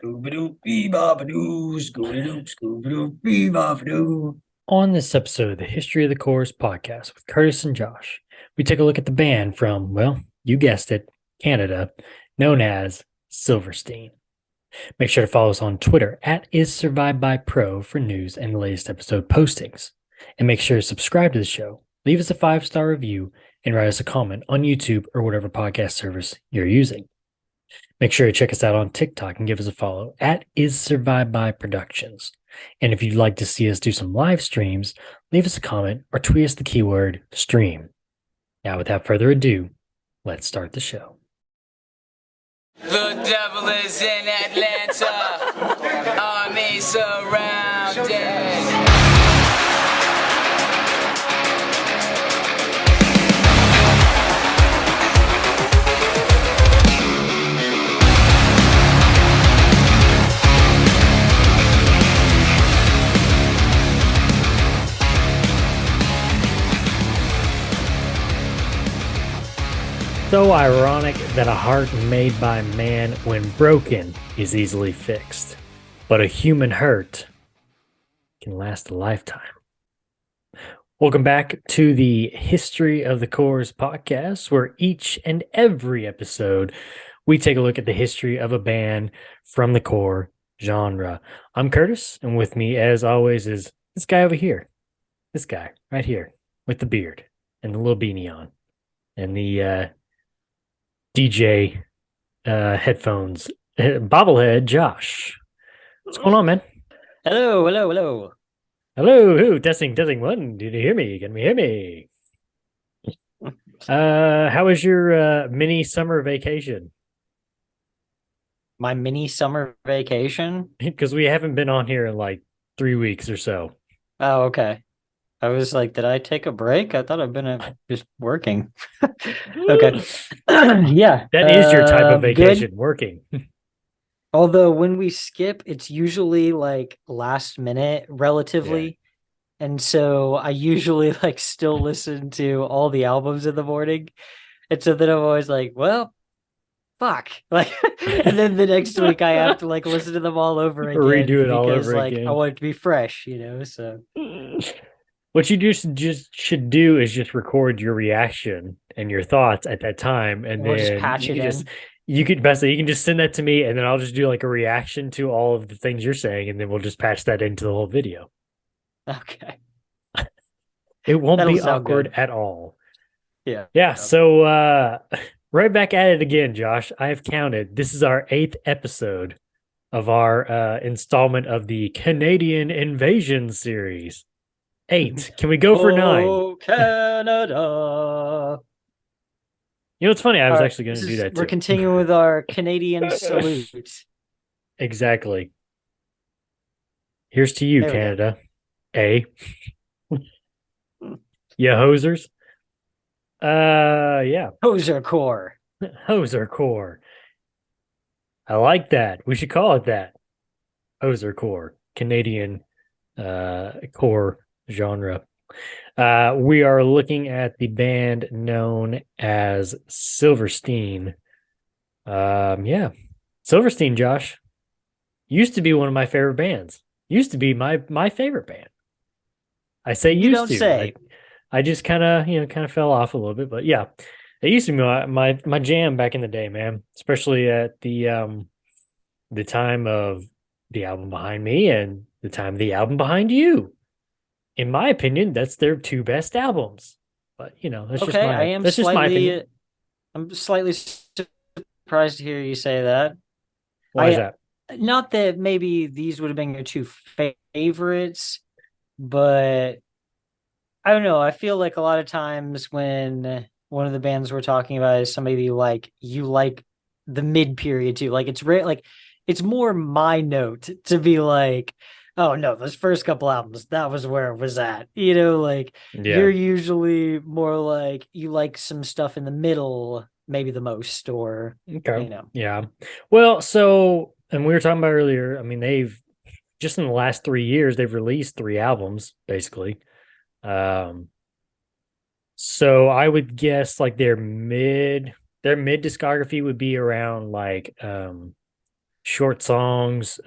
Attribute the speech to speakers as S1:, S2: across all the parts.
S1: Scooby-Doo, Scooby-Doo, Scooby-Doo. On this episode of the History of the Chorus podcast with Curtis and Josh, we take a look at the band from, well, you guessed it, Canada, known as Silverstein. Make sure to follow us on Twitter at IsSurvivedByPro for news and the latest episode postings. And make sure to subscribe to the show, leave us a 5-star review, and write us a comment on YouTube or whatever podcast service you're using. Make sure to check us out on TikTok and give us a follow at IsSurvivedByProductions. And if you'd like to see us do some live streams, leave us a comment or tweet us the keyword stream. Now, without further ado, let's start the show.
S2: The devil is in Atlanta, army surrounded.
S1: So ironic that a heart made by man, when broken, is easily fixed, but a human hurt can last a lifetime. Welcome back to the History of the Chorus podcast, where each and every episode we take a look at the history of a band from the core genre. I'm Curtis, and with me, as always, is this guy over here. This guy right here with the beard and the little beanie on and the DJ headphones, bobblehead Josh. What's going on, man?
S3: Hello.
S1: Hello, who? Testing one. Did you hear me? Can we hear me? How was your mini summer vacation?
S3: My mini summer vacation?
S1: Because we haven't been on here in like 3 weeks or so.
S3: Oh, okay. I was like, did I take a break? I thought I've been just working. Okay. Yeah.
S1: That is your type of vacation,
S3: good.
S1: working.
S3: Although when we skip, it's usually like last minute relatively. Yeah. And so I usually like still listen to all the albums in the morning. And so then I'm always like, well, fuck. Like, and then the next week I have to like listen to them all over again.
S1: Redo it all over
S3: like
S1: again.
S3: I want it to be fresh, so.
S1: What you just should do is just record your reaction and your thoughts at that time, and
S3: We'll
S1: then
S3: just patch it in.
S1: You can just send that to me, and then I'll just do like a reaction to all of the things you're saying, and then we'll just patch that into the whole video.
S3: Okay.
S1: It won't
S3: That'll
S1: be
S3: sound
S1: awkward
S3: good.
S1: at all.
S3: Yeah.
S1: Yeah. So right back at it again, Josh. I have counted. This is our 8th episode of our installment of the Canadian Invasion series. 8. Can we go for 9?
S3: Oh, Canada.
S1: You know, it's funny. I was actually going to do that too.
S3: We're continuing with our Canadian salute.
S1: Exactly. Here's to you, Canada. A. Yeah, hosers. Yeah.
S3: Hoser Corps.
S1: Hoser Corps. I like that. We should call it that. Hoser Corps. Canadian core genre. We are looking at the band known as Silverstein. Yeah. Silverstein, Josh, used to be one of my favorite bands. Used to be my favorite band. I say
S3: you
S1: used
S3: don't
S1: to.
S3: Say.
S1: I just kind of fell off a little bit, but yeah. It used to be my jam back in the day, man. Especially at the time of the album behind me and the time of the album behind you. In my opinion, that's their 2 best albums. But that's just my opinion.
S3: I'm slightly surprised to hear you say that.
S1: Why is that?
S3: Not that maybe these would have been your 2 favorites, but I don't know. I feel like a lot of times when one of the bands we're talking about is somebody you like the mid period too. Like it's rare, like it's more my note to be like, oh no, those first couple albums, that was where it was at. You're usually more like you like some stuff in the middle, maybe the most, or
S1: okay. Yeah. Well, so, and we were talking about earlier, I mean, they've just in the last 3 years, they've released 3 albums, basically. So I would guess like their mid discography would be around like short songs.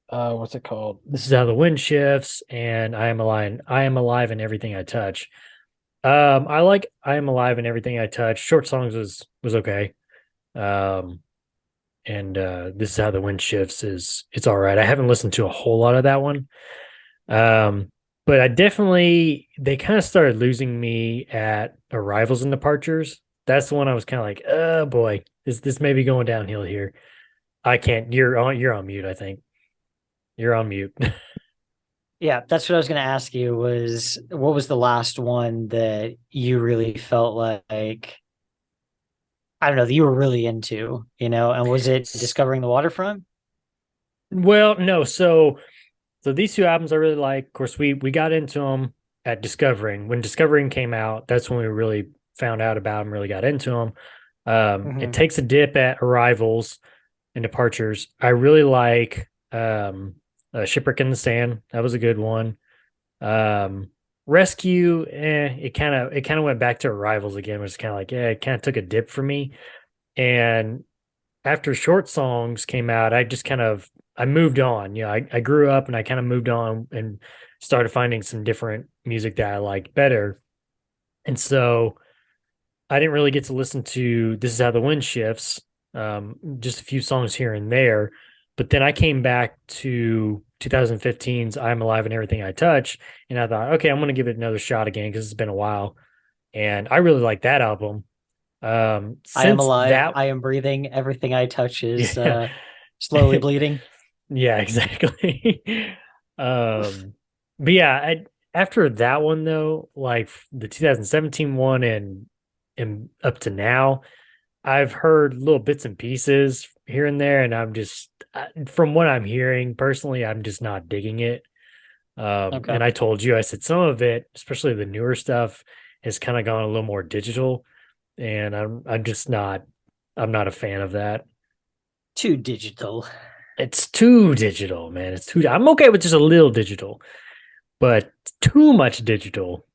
S1: What's it called? This is how the wind shifts, and I am alive. I am alive in everything I touch. I like I am alive in everything I touch. Short songs was okay. Um, and this is how the wind shifts is it's all right. I haven't listened to a whole lot of that one. Um, but I definitely they kind of started losing me at arrivals and departures. That's the one I was kind of like, oh boy, this may be going downhill here. I can't. You're on mute. I think you're on mute.
S3: Yeah, that's what I was going to ask you was what was the last one that you really felt like, I don't know, that you were really into, and was it Discovering the Waterfront?
S1: Well, no. So these two albums I really like. Of course, we got into them at Discovering. When Discovering came out, that's when we really found out about them, really got into them. It
S3: Hmm.
S1: takes a dip at Arrivals and Departures. I really like Shipwreck in the Sand. That was a good one. Um, Rescue, it kind of went back to Arrivals again. It was kind of like, it kind of took a dip for me. And after Short Songs came out, I moved on. I grew up and I kind of moved on and started finding some different music that I liked better. And so I didn't really get to listen to This Is How the Wind Shifts, just a few songs here and there. But then I came back to 2015's I'm Alive and Everything I Touch, and I thought, okay, I'm going to give it another shot again because it's been a while. And I really like that album.
S3: I am
S1: Since
S3: alive.
S1: that,
S3: I am breathing. Everything I touch is
S1: yeah,
S3: slowly bleeding.
S1: yeah, exactly. um, but yeah, after that one though, like the 2017 one and up to now, I've heard little bits and pieces here and there, and from what I'm hearing personally, I'm just not digging it.
S3: Okay.
S1: And I told you, I said some of it, especially the newer stuff, has kind of gone a little more digital, and I'm not a fan of that.
S3: Too digital.
S1: It's too digital, man. I'm okay with just a little digital, but too much digital.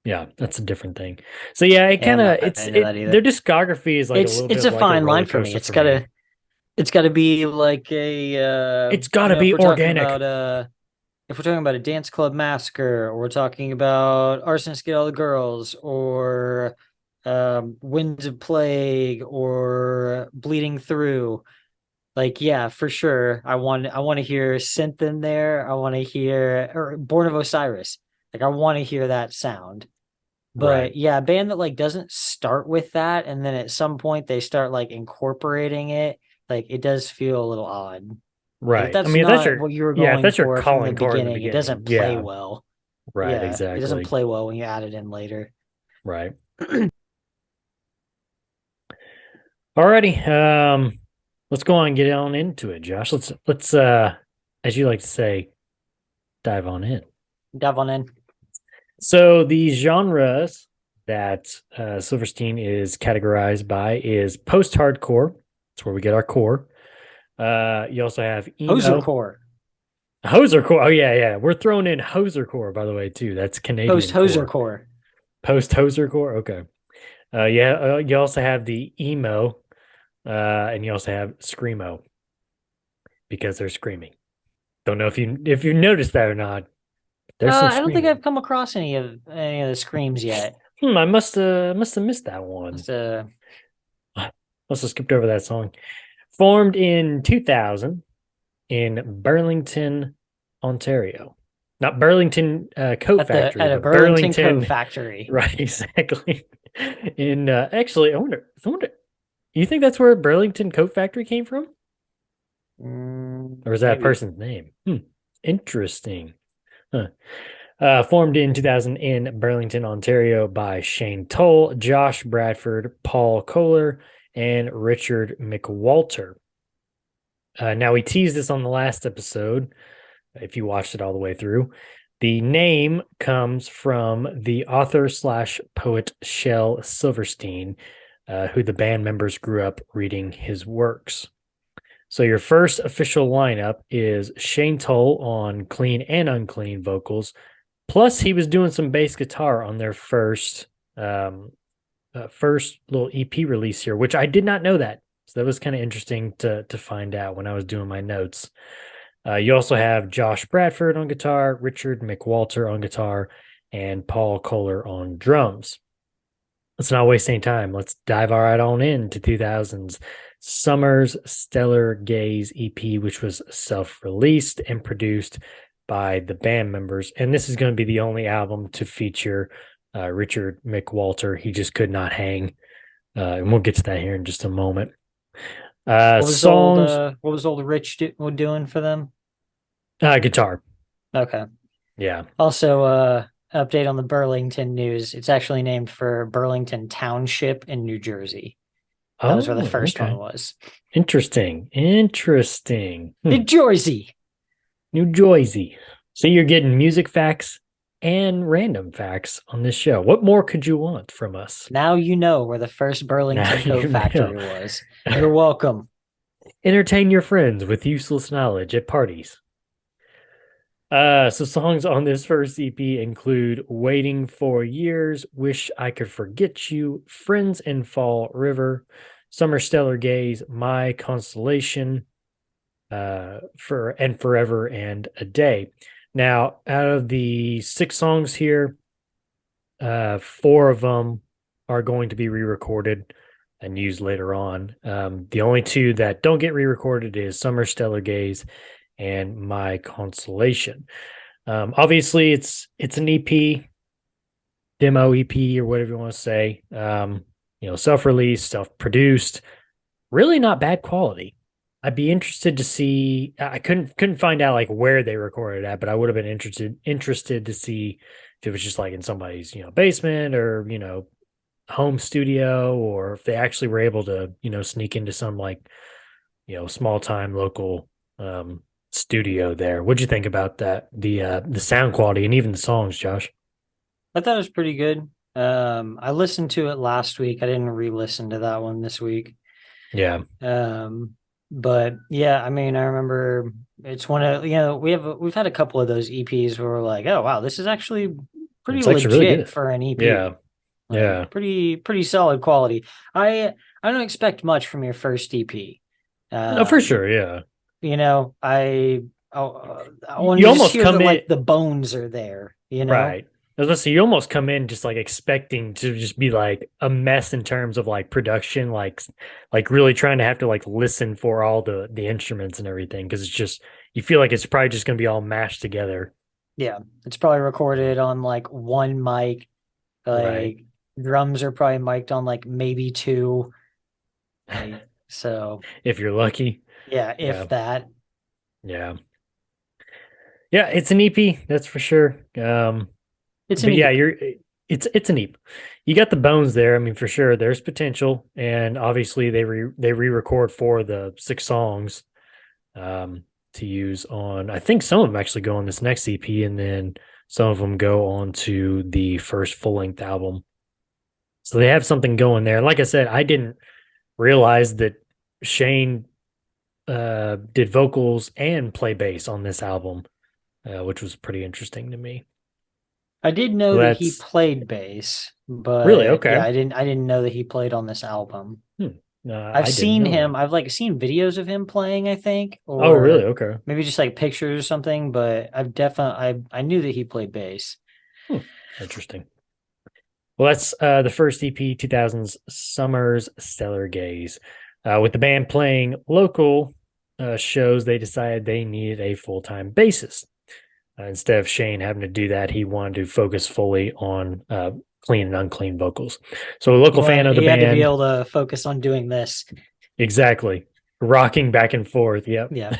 S1: Yeah, that's a different thing. So yeah, it
S3: Yeah,
S1: kind
S3: I'm
S1: of
S3: not into that
S1: their
S3: either.
S1: discography is like a little
S3: It's
S1: bit
S3: a
S1: like a
S3: fine
S1: roller
S3: line for me.
S1: coaster for me.
S3: It's gotta be like a
S1: It's got to
S3: if
S1: be
S3: we're talking
S1: organic.
S3: about if we're talking about a dance club massacre, or we're talking about arsonists get all the girls, or winds of plague, or bleeding through, like, yeah, for sure, I want to hear synth in there. I want to hear, or Born of Osiris, like, I want to hear that sound.
S1: Right.
S3: But yeah, a band that like doesn't start with that and then at some point they start like incorporating it, like, it does feel a little odd. Like, if
S1: Right. I
S3: that's
S1: mean, if that's
S3: not
S1: your
S3: what you were
S1: yeah, if
S3: going
S1: that's your
S3: for from the
S1: calling card in the
S3: beginning, it
S1: beginning.
S3: doesn't play
S1: Yeah.
S3: well.
S1: Right,
S3: Yeah, it doesn't
S1: exactly.
S3: play well when you add it in later.
S1: Right. Alrighty. Let's go on and get on into it, Josh. Let's as you like to say, dive on in.
S3: Dive on in.
S1: So the genres that Silverstein is categorized by is post-hardcore. That's where we get our core. You also have
S3: Hoser
S1: emo,
S3: core.
S1: hoser core. Oh yeah, yeah. We're throwing in hoser core by the way too. That's
S3: Post
S1: Canadian
S3: hoser
S1: core.
S3: core.
S1: Post hoser core. Okay. Yeah. You also have the emo, and you also have screamo because they're screaming. Don't know if you noticed that or not. There's some
S3: I don't think
S1: screaming.
S3: I've come across any of the screams yet.
S1: I must have missed that one.
S3: Just
S1: Must have skipped over that song. Formed in 2000 in Burlington, Ontario. Not Burlington Coat Factory,
S3: at a
S1: but
S3: Burlington coat
S1: Burlington.
S3: factory.
S1: Right, exactly. In actually, I wonder. You think that's where Burlington Coat Factory came from, or is that a
S3: Maybe.
S1: person's name? Interesting. Huh. Formed in 2000 in Burlington, Ontario by Shane Toll, Josh Bradford, Paul Kohler, and Richard McWalter. Now, we teased this on the last episode, if you watched it all the way through. The name comes from the author slash poet Shel Silverstein, who the band members grew up reading his works. So your first official lineup is Shane Toll on clean and unclean vocals. Plus, he was doing some bass guitar on their first little EP release here, which I did not know that. So that was kind of interesting to find out when I was doing my notes. You also have Josh Bradford on guitar, Richard McWalter on guitar, and Paul Kohler on drums. Let's not waste any time. Let's dive right on into 2000's Summer's Stellar Gaze EP, which was self-released and produced by the band members. And this is going to be the only album to feature Richard McWalter. He just could not hang. And we'll get to that here in just a moment. Songs.
S3: What was old Rich doing for them?
S1: Guitar.
S3: Okay.
S1: Yeah.
S3: Also, update on the Burlington news. It's actually named for Burlington Township in New Jersey. That was where the first one was.
S1: Interesting.
S3: New Jersey.
S1: New Jersey. So you're getting music facts and random facts on this show. What more could you want from us?
S3: Now you know where the first Burlington coat factory was. You're welcome.
S1: Entertain your friends with useless knowledge at parties. So songs on this first EP include Waiting for Years, Wish I Could Forget You, Friends in Fall River, Summer Stellar Gaze, My Constellation, Forever and a Day. Now, out of the 6 songs here, 4 of them are going to be re-recorded and used later on. The only 2 that don't get re-recorded is Summer Stellar Gaze and My Consolation. Obviously, it's an EP, demo EP, or whatever you want to say. Self-released, self-produced, really not bad quality. I'd be interested to see. I couldn't find out like where they recorded at, but I would have been interested to see if it was just like in somebody's basement or home studio, or if they actually were able to sneak into some like small time local studio there. What'd you think about that? The sound quality and even the songs, Josh?
S3: I thought it was pretty good. I listened to it last week. I didn't re-listen to that one this week.
S1: Yeah.
S3: But yeah, I mean, I remember it's one of we've had a couple of those EPs where we're like, oh wow, this is actually pretty legit really for an EP.
S1: Yeah.
S3: Yeah. Pretty solid quality. I don't expect much from your first EP.
S1: No, for sure, yeah.
S3: I want to almost hear that like the bones are there,
S1: Right. I was gonna say, you almost come in just like expecting to just be like a mess in terms of like production, like really trying to have to like listen for all the instruments and everything, because it's just you feel like it's probably just gonna be all mashed together.
S3: Yeah, it's probably recorded on like one mic, like drums are probably mic'd on like maybe 2. So
S1: if you're lucky.
S3: Yeah, if that.
S1: Yeah. Yeah, it's an EP, that's for sure. It's an EP. You got the bones there. I mean, for sure, there's potential, and obviously they re-record 4 of the 6 songs to use on. I think some of them actually go on this next EP, and then some of them go on to the first full-length album. So they have something going there. Like I said, I didn't realize that Shane did vocals and play bass on this album, which was pretty interesting to me.
S3: I did know that he played bass, but
S1: really, okay.
S3: Yeah, I didn't know that he played on this album. I've seen him. That. I've like seen videos of him playing, I think.
S1: Oh, really? Okay.
S3: Maybe just like pictures or something, but I knew that he played bass.
S1: Interesting. Well, that's the first EP, 2000's Summer's Stellar Gaze. With the band playing local shows, they decided they needed a full-time bassist. Instead of Shane having to do that, he wanted to focus fully on clean and unclean vocals. So a local fan of the band.
S3: He had to be able to focus on doing this.
S1: Exactly. Rocking back and forth. Yep.
S3: Yeah.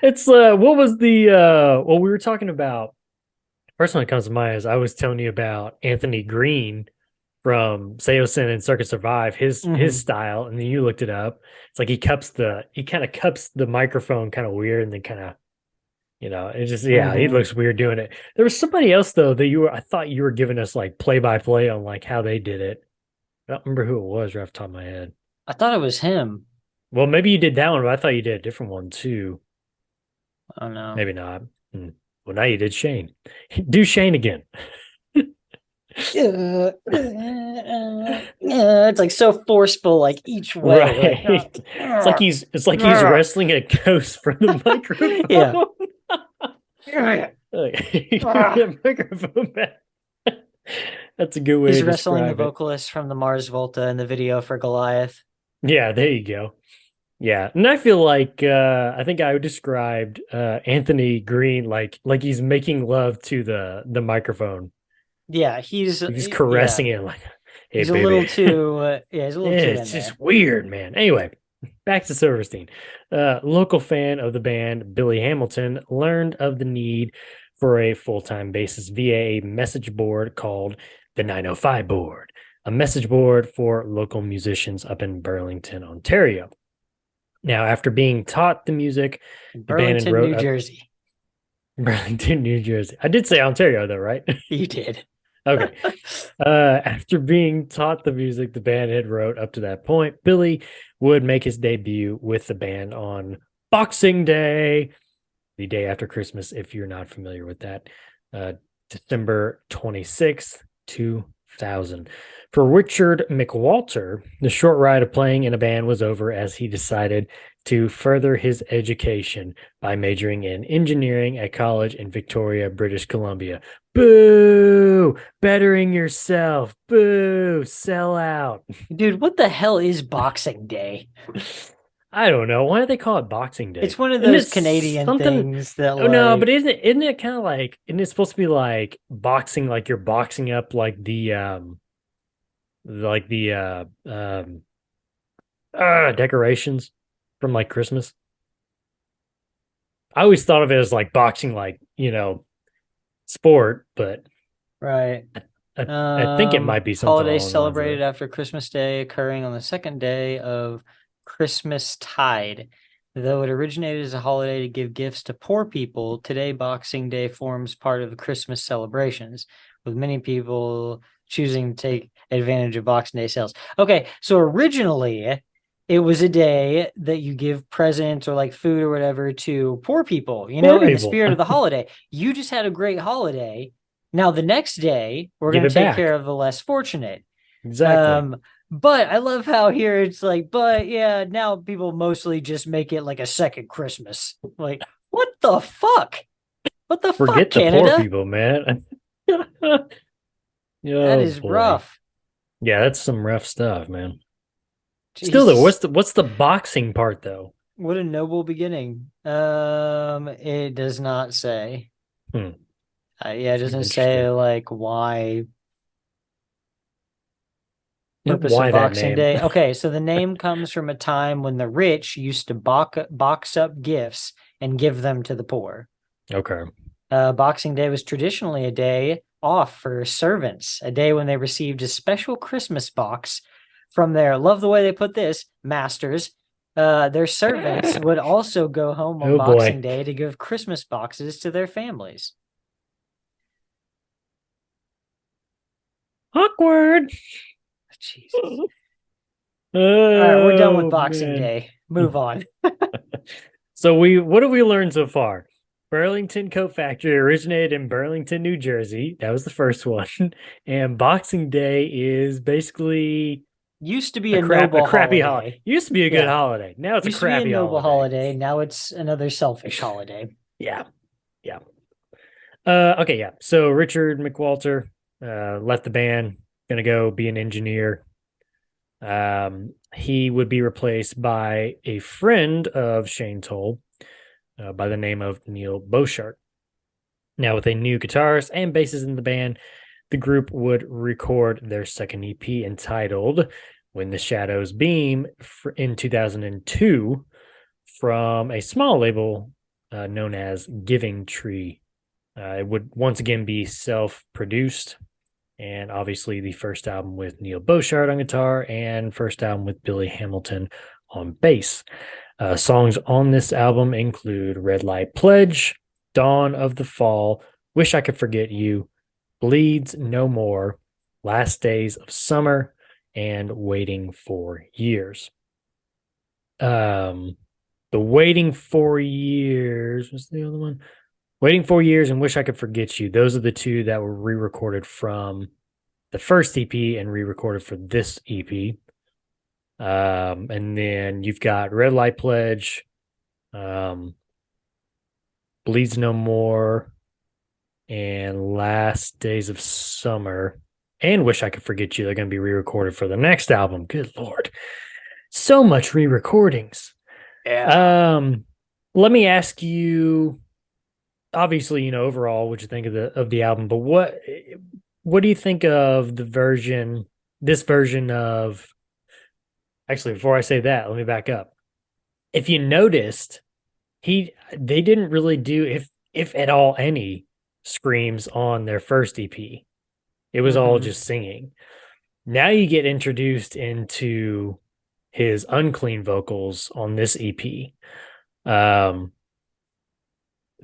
S1: It's what was the we were talking about. First one that comes to mind is I was telling you about Anthony Green from Seosin and Circuit Survive, his style, and then you looked it up. It's like he kind of cups the microphone kind of weird, and then kind of, it just he looks weird doing it. There was somebody else though that I thought you were giving us like play by play on like how they did it. I don't remember who it was right off the top of my head.
S3: I thought it was him.
S1: Well, maybe you did that one, but I thought you did a different one too.
S3: Oh no,
S1: maybe not. Well, now you did Shane. Do Shane again.
S3: It's like so forceful, like each way. Like,
S1: Right. It's like he's wrestling a ghost from the
S3: yeah.
S1: microphone. Like, give that microphone back. That's a good way
S3: He's
S1: to
S3: wrestling the
S1: describe it.
S3: vocalist from the Mars Volta in the video for Goliath.
S1: Yeah, there you go. Yeah. And I feel like I think I described Anthony Green like he's making love to the microphone.
S3: Yeah, he's
S1: He's
S3: yeah,
S1: caressing it like, hey
S3: he's a little
S1: baby.
S3: too he's a
S1: Yeah,
S3: little too in
S1: it's
S3: there.
S1: just weird, man. Anyway, back to Silverstein. Local fan of the band, Billy Hamilton, learned of the need for a full-time bassist via a message board called the 905 board, a message board for local musicians up in Burlington, Ontario. Now, after being taught the music, the band
S3: Burlington,
S1: wrote
S3: New
S1: up
S3: Jersey.
S1: Burlington, New Jersey. I did say Ontario though, right?
S3: You did.
S1: Okay. After being taught the music the band had wrote up to that point, Billy would make his debut with the band on Boxing Day, the day after Christmas, if you're not familiar with that, uh, December 26th, 2000. For Richard McWalter, the short ride of playing in a band was over as he decided to further his education by majoring in engineering at college in Victoria, British Columbia. Boo! Bettering yourself. Boo! Sell out.
S3: Dude, what the hell is Boxing Day?
S1: I don't know. Why do they call it Boxing Day?
S3: It's one of
S1: Isn't
S3: those
S1: it
S3: Canadian
S1: something?
S3: things that
S1: Oh no,
S3: like
S1: but isn't it kind of like isn't it supposed to be like boxing, like you're boxing up like the decorations from like Christmas? I always thought of it as like boxing, like, sport, but
S3: right.
S1: I think it might be something
S3: Holiday
S1: along the lines of
S3: celebrated
S1: that.
S3: after Christmas Day, occurring on the second day of Christmas tide. Though it originated as a holiday to give gifts to poor people, today Boxing Day forms part of the Christmas celebrations, with many people choosing to take advantage of Boxing Day sales. Okay, so originally it was a day that you give presents or like food or whatever to poor people,
S1: Poor
S3: in the
S1: people.
S3: spirit of the holiday. You just had a great holiday. Now the next day, we're
S1: Give
S3: going to
S1: it
S3: take
S1: back.
S3: care of the less fortunate.
S1: Exactly.
S3: But I love how here it's like, but yeah, now people mostly just make it like a second Christmas. Like, what the fuck? What the fuck,
S1: Forget the poor
S3: Canada?
S1: people, man.
S3: That
S1: Oh
S3: is
S1: boy.
S3: rough.
S1: Yeah, that's some rough stuff, man. Still though,
S3: Jesus.
S1: what's the boxing part though?
S3: What a noble beginning. It does not say.
S1: Hmm.
S3: Yeah, it
S1: Seems
S3: doesn't say
S1: interesting.
S3: like why purpose of
S1: Why that
S3: Boxing
S1: name?
S3: Day. Okay, so the name comes from a time when the rich used to box up gifts and give them to the poor.
S1: Okay.
S3: Boxing Day was traditionally a day off for servants, a day when they received a special Christmas box from their, love the way they put this, masters. Their servants would also go home on
S1: Oh
S3: Boxing
S1: boy.
S3: Day to give Christmas boxes to their families.
S1: Awkward.
S3: Jesus. All right, we're done with
S1: Oh
S3: Boxing
S1: man.
S3: Day. Move on.
S1: So what have we learned so far? Burlington Coat Factory originated in Burlington, New Jersey. That was the first one. And Boxing Day is basically
S3: Used to be
S1: a
S3: a noble
S1: crappy holiday.
S3: holiday.
S1: Used to be a good
S3: Yeah.
S1: holiday. Now it's a
S3: Used to be a
S1: crappy
S3: noble
S1: holiday.
S3: holiday. Now it's another selfish holiday.
S1: Yeah. Yeah. Okay, yeah. So Richard McWalter left the band, gonna go be an engineer. He would be replaced by a friend of Shane Toll by the name of Neil Boshart. Now, with a new guitarist and bassist in the band, the group would record their second EP entitled When the Shadows Beam in 2002 from a small label known as Giving Tree. It would once again be self produced, and obviously the first album with Neil Boshart on guitar and first album with Billy Hamilton on bass. Songs on this album include Red Light Pledge, Dawn of the Fall, Wish I Could Forget You, Bleeds No More, Last Days of Summer, and Waiting for Years. The Waiting for Years, what's the other one? Waiting for Years and Wish I Could Forget You. Those are the two that were re-recorded from the first EP and re-recorded for this EP. And then you've got Red Light Pledge, Bleeds No More, and Last Days of Summer, and Wish I Could Forget You. They're going to be re-recorded for the next album. Good Lord. So much re-recordings.
S3: Yeah.
S1: Let me ask you, obviously, overall what you think of the album, but what do you think of this version of, actually, before I say that, let me back up. If you noticed, they didn't really do, if at all any, screams on their first EP. It was all
S3: Mhm.
S1: just singing. Now you get introduced into his unclean vocals on this EP.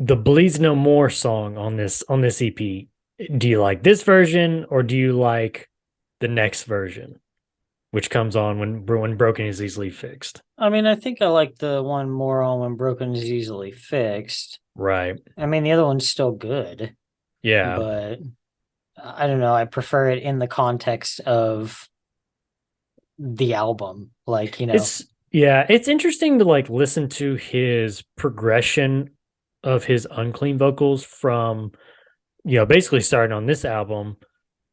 S1: The Bleeds No More song on this EP. Do you like this version or do you like the next version, which comes on when Broken is Easily Fixed?
S3: I mean, I think I like the one more on When Broken is Easily Fixed.
S1: Right.
S3: I mean, the other one's still good,
S1: Yeah.
S3: but I don't know. I prefer it in the context of the album. Like,
S1: It's interesting to like listen to his progression of his unclean vocals from basically starting on this album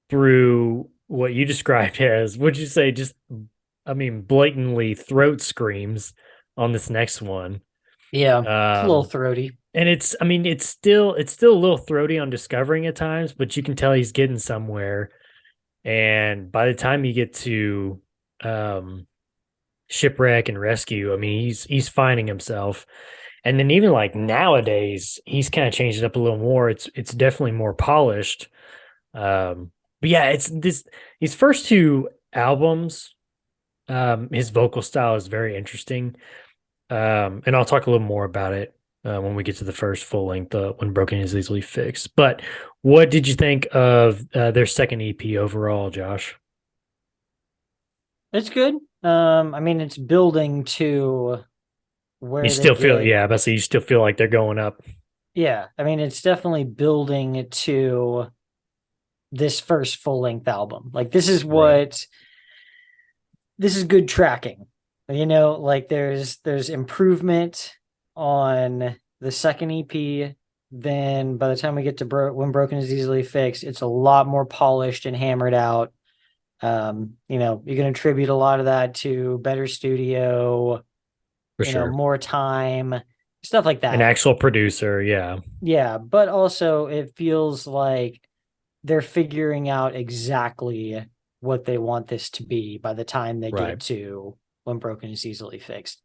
S1: through what you described as, would you say, just, I mean, blatantly throat screams on this next one.
S3: yeah, it's a little
S1: Um,
S3: throaty.
S1: and I mean, it's still a little throaty on Discovering at times, but you can tell he's getting somewhere. And by the time you get to um, Shipwreck and Rescue, I mean, he's finding himself. And then even like nowadays, he's kind of changed it up a little more. It's definitely more polished. But yeah, it's these first two albums. His vocal style is very interesting. And I'll talk a little more about it when we get to the first full length, When Broken is Easily Fixed. But what did you think of their second EP overall, Josh?
S3: It's good. I mean, it's building to
S1: You
S3: where they
S1: still feel,
S3: get.
S1: yeah, but so you still feel like they're going up.
S3: Yeah, I mean, it's definitely building to this first full length album. Like,
S1: Right.
S3: this is good tracking. Like there's improvement on the second EP. Then by the time we get to When Broken is Easily Fixed, it's a lot more polished and hammered out. You can attribute a lot of that to better studio,
S1: For sure.
S3: more time, stuff like
S1: An
S3: that.
S1: actual producer, yeah.
S3: Yeah, but also it feels like they're figuring out exactly what they want this to be by the time they
S1: Right.
S3: get to When Broken is Easily Fixed.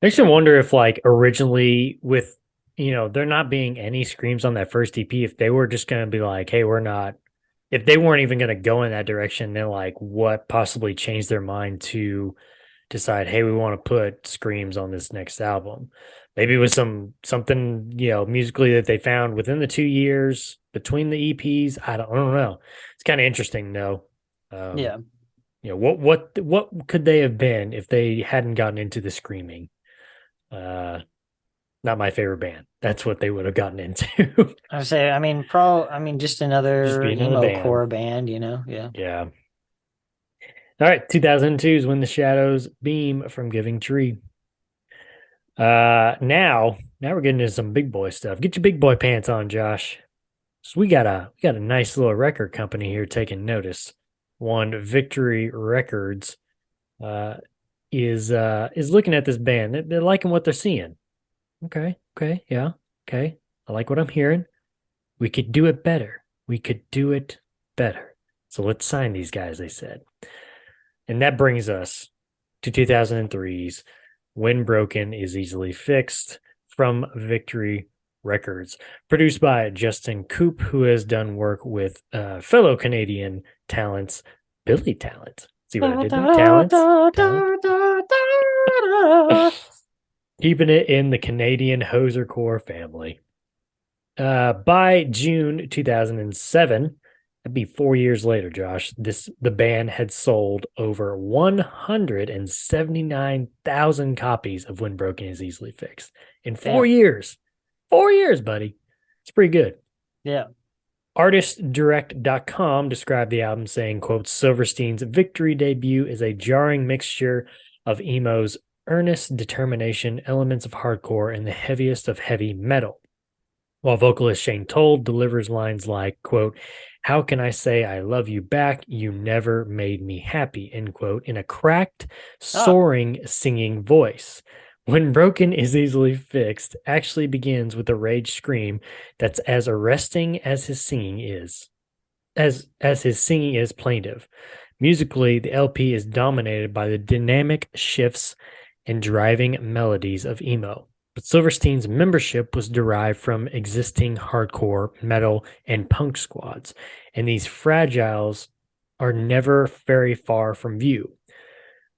S1: Makes me wonder if like originally with there not being any screams on that first EP, if they were just gonna be like, hey, we're not, if they weren't even gonna go in that direction, then like what possibly changed their mind to decide, hey, we want to put screams on this next album. Maybe it was something, musically that they found within the 2 years between the EPs. I don't know. It's kind of interesting though.
S3: Yeah.
S1: What could they have been if they hadn't gotten into the screaming? Uh, Not my favorite band. That's what they would have gotten into.
S3: I would say, I mean, just
S1: Just
S3: another
S1: being in a
S3: emo
S1: band.
S3: core band, yeah.
S1: Yeah. All right. 2002 is When the Shadows Beam from Giving Tree. Now we're getting into some big boy stuff. Get your big boy pants on, Josh. So we got a nice little record company here taking notice. One Victory Records uh, is looking at this band. They're liking what they're seeing. Okay, yeah, okay. I like what I'm hearing. We could do it better. We could do it better. So let's sign these guys, they said. And that brings us to 2003's When Broken is Easily Fixed from Victory Records, produced by Justin Coop, who has done work with fellow Canadian talents, Billy Talent. See what I did there? Talents. Keeping it in the Canadian Hoser Core family. By June 2007, that'd be 4 years later, Josh, the band had sold over 179,000 copies of When Broken is Easily Fixed in 4
S3: Damn.
S1: years. 4 years, buddy. It's pretty good.
S3: Yeah.
S1: ArtistDirect.com described the album saying, quote, Silverstein's Victory debut is a jarring mixture of emo's earnest determination, elements of hardcore, and the heaviest of heavy metal. While vocalist Shane Told delivers lines like, quote, how can I say I love you back? You never made me happy, end quote, in a cracked,
S3: Ah,
S1: soaring, singing voice. When Broken is Easily Fixed actually begins with a rage scream that's as arresting as his singing is, as his singing is plaintive. Musically, the LP is dominated by the dynamic shifts and driving melodies of emo. But Silverstein's membership was derived from existing hardcore, metal, and punk squads, and these fragiles are never very far from view.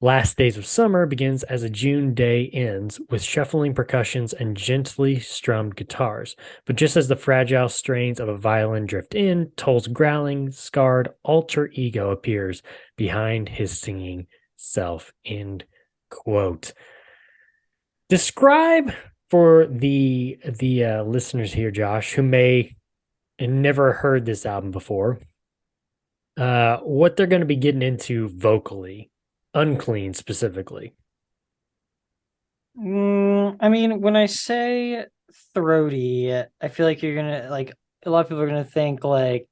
S1: Last Days of Summer begins as a June day ends with shuffling percussions and gently strummed guitars. But just as the fragile strains of a violin drift in, Toll's growling, scarred alter ego appears behind his singing self. End quote. Describe for the listeners here, Josh, who may never heard this album before, what they're going to be getting into vocally, Unclean specifically.
S3: I mean, when I say throaty, I feel like you're gonna like a lot of people are gonna think like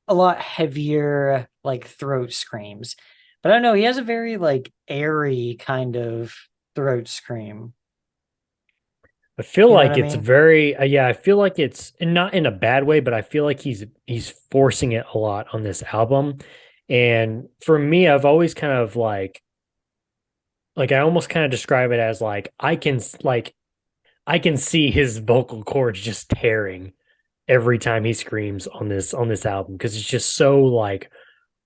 S3: a lot heavier, like throat screams. But I don't know, he has a very like airy kind of throat scream.
S1: I feel
S3: You know what
S1: like
S3: I
S1: it's
S3: mean?
S1: very yeah, I feel like it's and not in a bad way, but I feel like he's forcing it a lot on this album. And for me, I've always kind of like I almost kind of describe it as like I can see his vocal cords just tearing every time he screams on this album because it's just so like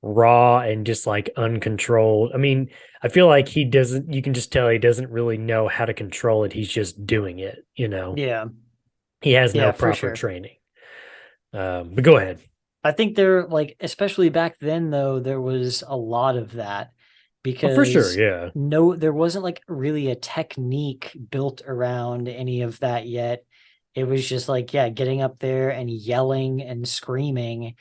S1: raw and just like uncontrolled. I mean, I feel like he doesn't you can just tell he doesn't really know how to control it. He's just doing it, you know.
S3: Yeah,
S1: He has no
S3: yeah, for
S1: proper
S3: sure.
S1: training. But go ahead.
S3: I think there, like, especially back then, though, there was a lot of that
S1: Oh, for sure,
S3: because
S1: yeah.
S3: there wasn't like really a technique built around any of that yet. It was just like, yeah, getting up there and yelling and screaming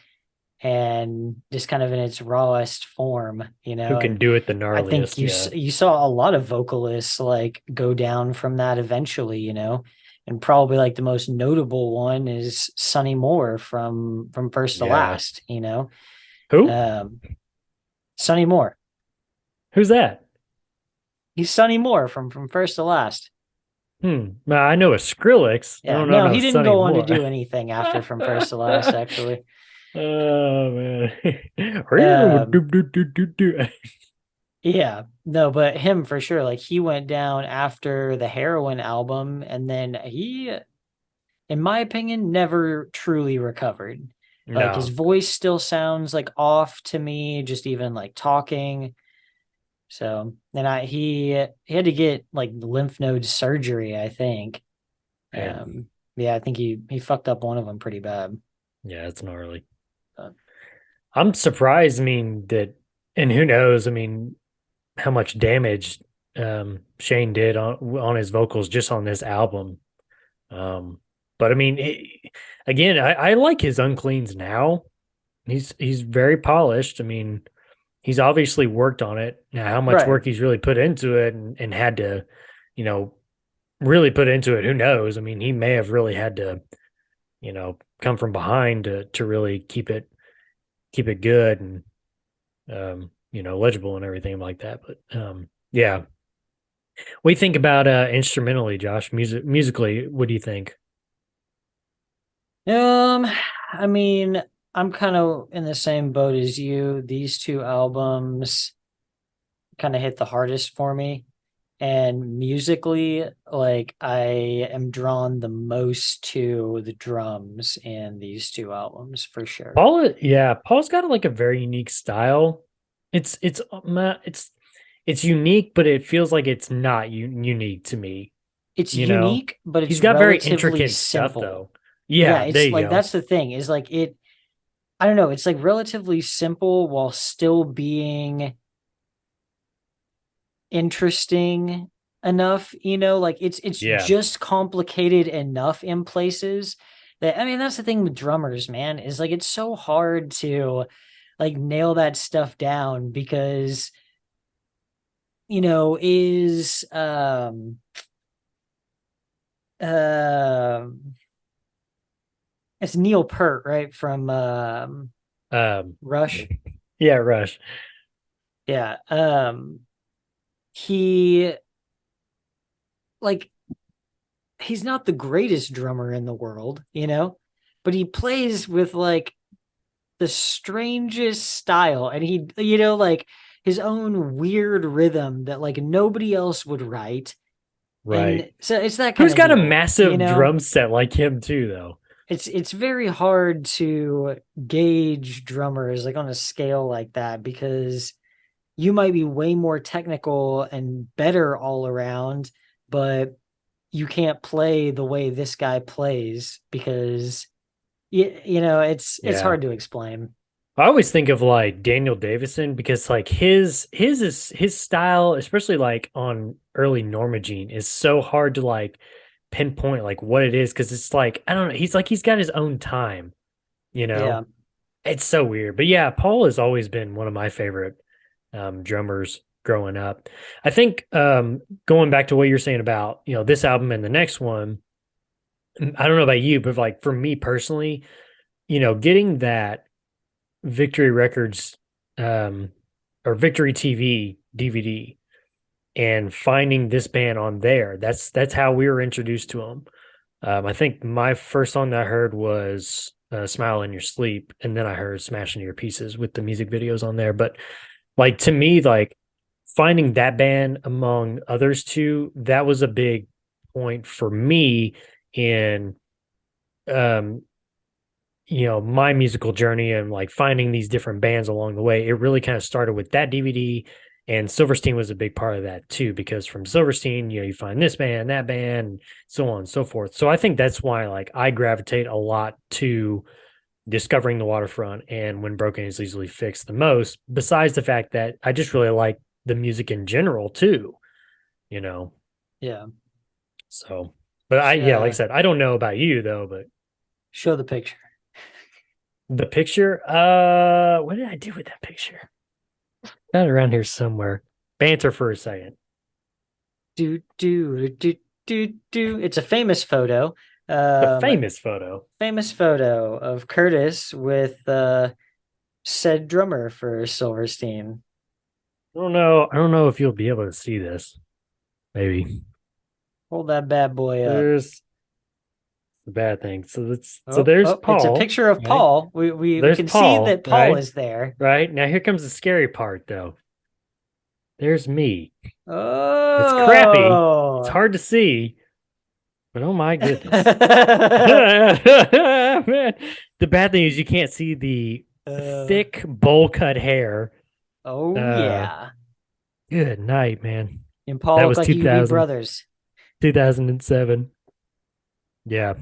S3: and just kind of in its rawest form, you
S1: Who
S3: know.
S1: can
S3: And
S1: do it the
S3: I think
S1: gnarliest, yeah.
S3: you saw a lot of vocalists like go down from that eventually, you know. And probably like the most notable one is Sonny Moore from First to
S1: Yeah.
S3: Last, you know.
S1: Who?
S3: Um, Sonny Moore.
S1: Who's that?
S3: He's Sonny Moore from First to Last.
S1: Well, I know a Skrillex. I
S3: Yeah,
S1: don't know
S3: no,
S1: no
S3: he didn't
S1: Sonny
S3: go on to
S1: Moore.
S3: do anything after From First to Last, actually.
S1: Oh man.
S3: Um, yeah, no, but him for sure. Like he went down after the Heroin album, and then he, in my opinion, never truly recovered. Like his
S1: No,
S3: voice still sounds like off to me, just even like talking. So, and he had to get like lymph node surgery, I think.
S1: man.
S3: Yeah, I think he fucked up one of them pretty bad.
S1: Yeah, it's gnarly.
S3: But,
S1: I'm surprised, I mean, that and who knows, I mean, how much damage Shane did on his vocals just on this album. But I mean, again, I like his uncleans now. He's very polished. I mean, he's obviously worked on it. Now, how much
S3: right.
S1: work he's really put into it and had to, you know, really put into it, who knows? I mean, he may have really had to, come from behind to really keep it good and legible and everything like that. But yeah. What do you think about instrumentally, Josh? Musically, what do you think?
S3: Um, I mean, I'm kind of in the same boat as you. These two albums kind of hit the hardest for me. And musically, like I am drawn the most to the drums in these two albums for sure.
S1: Paul's got like a very unique style. It's unique, but it feels like it's not unique to me.
S3: It's
S1: You know,
S3: unique, but
S1: he's
S3: it's
S1: got very
S3: relatively
S1: intricate stuff
S3: simple.
S1: though.
S3: Yeah,
S1: Yeah, there
S3: it's
S1: you
S3: like
S1: go.
S3: that's the thing, is like it I don't know, it's like relatively simple while still being interesting enough, you know, like it's
S1: Yeah,
S3: just complicated enough in places I mean, that's the thing with drummers, man, is like it's so hard to like nail that stuff down because is um it's Neil Peart, right? From
S1: Um,
S3: Rush.
S1: yeah, Rush.
S3: Yeah. He like he's not the greatest drummer in the world, but he plays with like the strangest style and he like his own weird rhythm that like nobody else would write.
S1: Right.
S3: And so it's that kind
S1: Who's
S3: of
S1: got a
S3: deal,
S1: massive drum set like him too, though?
S3: it's very hard to gauge drummers like on a scale like that because you might be way more technical and better all around, but you can't play the way this guy plays because it's
S1: Yeah.
S3: hard to explain.
S1: I always think of like Daniel Davison because like his style, especially like on early Norma Jean, is so hard to like pinpoint like what it is because it's like I don't know. He's like he's got his own time, you
S3: Yeah.
S1: know. It's so weird, but yeah, Paul has always been one of my favorite drummers growing up. I think going back to what you're saying about this album and the next one, I don't know about you, but like for me personally, getting that Victory Records um, or Victory TV DVD and finding this band on there. That's how we were introduced to them. I think my first song that I heard was "Smile in Your Sleep," and then I heard "Smash Into Your Pieces" with the music videos on there. But like to me, like finding that band among others too, that was a big point for me in um my musical journey and like finding these different bands along the way. It really kind of started with that DVD, and Silverstein was a big part of that too, because from Silverstein, you find this band, that band, so on and so forth. So I think that's why like I gravitate a lot to discovering the waterfront and when broken is easily fixed the most, besides the fact that I just really like the music in general too, you know.
S3: Yeah.
S1: So but yeah, like I said, I don't know about you though, but
S3: Show the picture.
S1: the picture, what did I do with that picture? Got it around here somewhere. Banter for a second.
S3: Do do do do do. It's a famous photo.
S1: The
S3: Um,
S1: famous photo.
S3: famous photo of Curtis with said drummer for Silverstein.
S1: I don't know. I don't know if you'll be able to see this. Maybe.
S3: Hold that bad boy up.
S1: There's the bad thing. So
S3: Oh,
S1: there's
S3: oh, it's a
S1: Paul,
S3: picture of
S1: right?
S3: Paul. We
S1: There's
S3: can see
S1: Paul,
S3: that Paul
S1: right?
S3: is there.
S1: Right. Now here comes the scary part though. There's me. It's crappy. It's
S3: Oh.
S1: hard to see, but oh my goodness. Man, the bad thing is you can't see the
S3: Uh,
S1: thick bowl cut hair.
S3: oh
S1: Uh,
S3: yeah.
S1: Good night, man.
S3: And Paul
S1: That
S3: look
S1: was
S3: like you could be brothers.
S1: 2007. Yeah,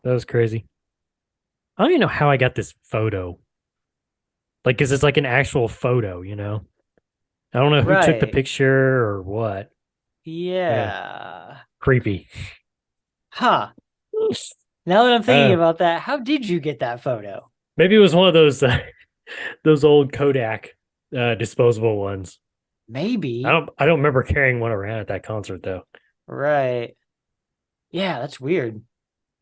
S1: that was crazy. I don't even know how I got this photo. Like, cause it's like an actual photo. I don't know who took the
S3: Right.
S1: picture or what. Yeah,
S3: Yeah.
S1: creepy.
S3: Huh. Now that I'm thinking
S1: Uh,
S3: about that, how did you get that photo?
S1: Maybe it was one of those those old Kodak disposable ones.
S3: Maybe.
S1: I don't remember carrying one around at that concert though.
S3: Right. Yeah, that's weird.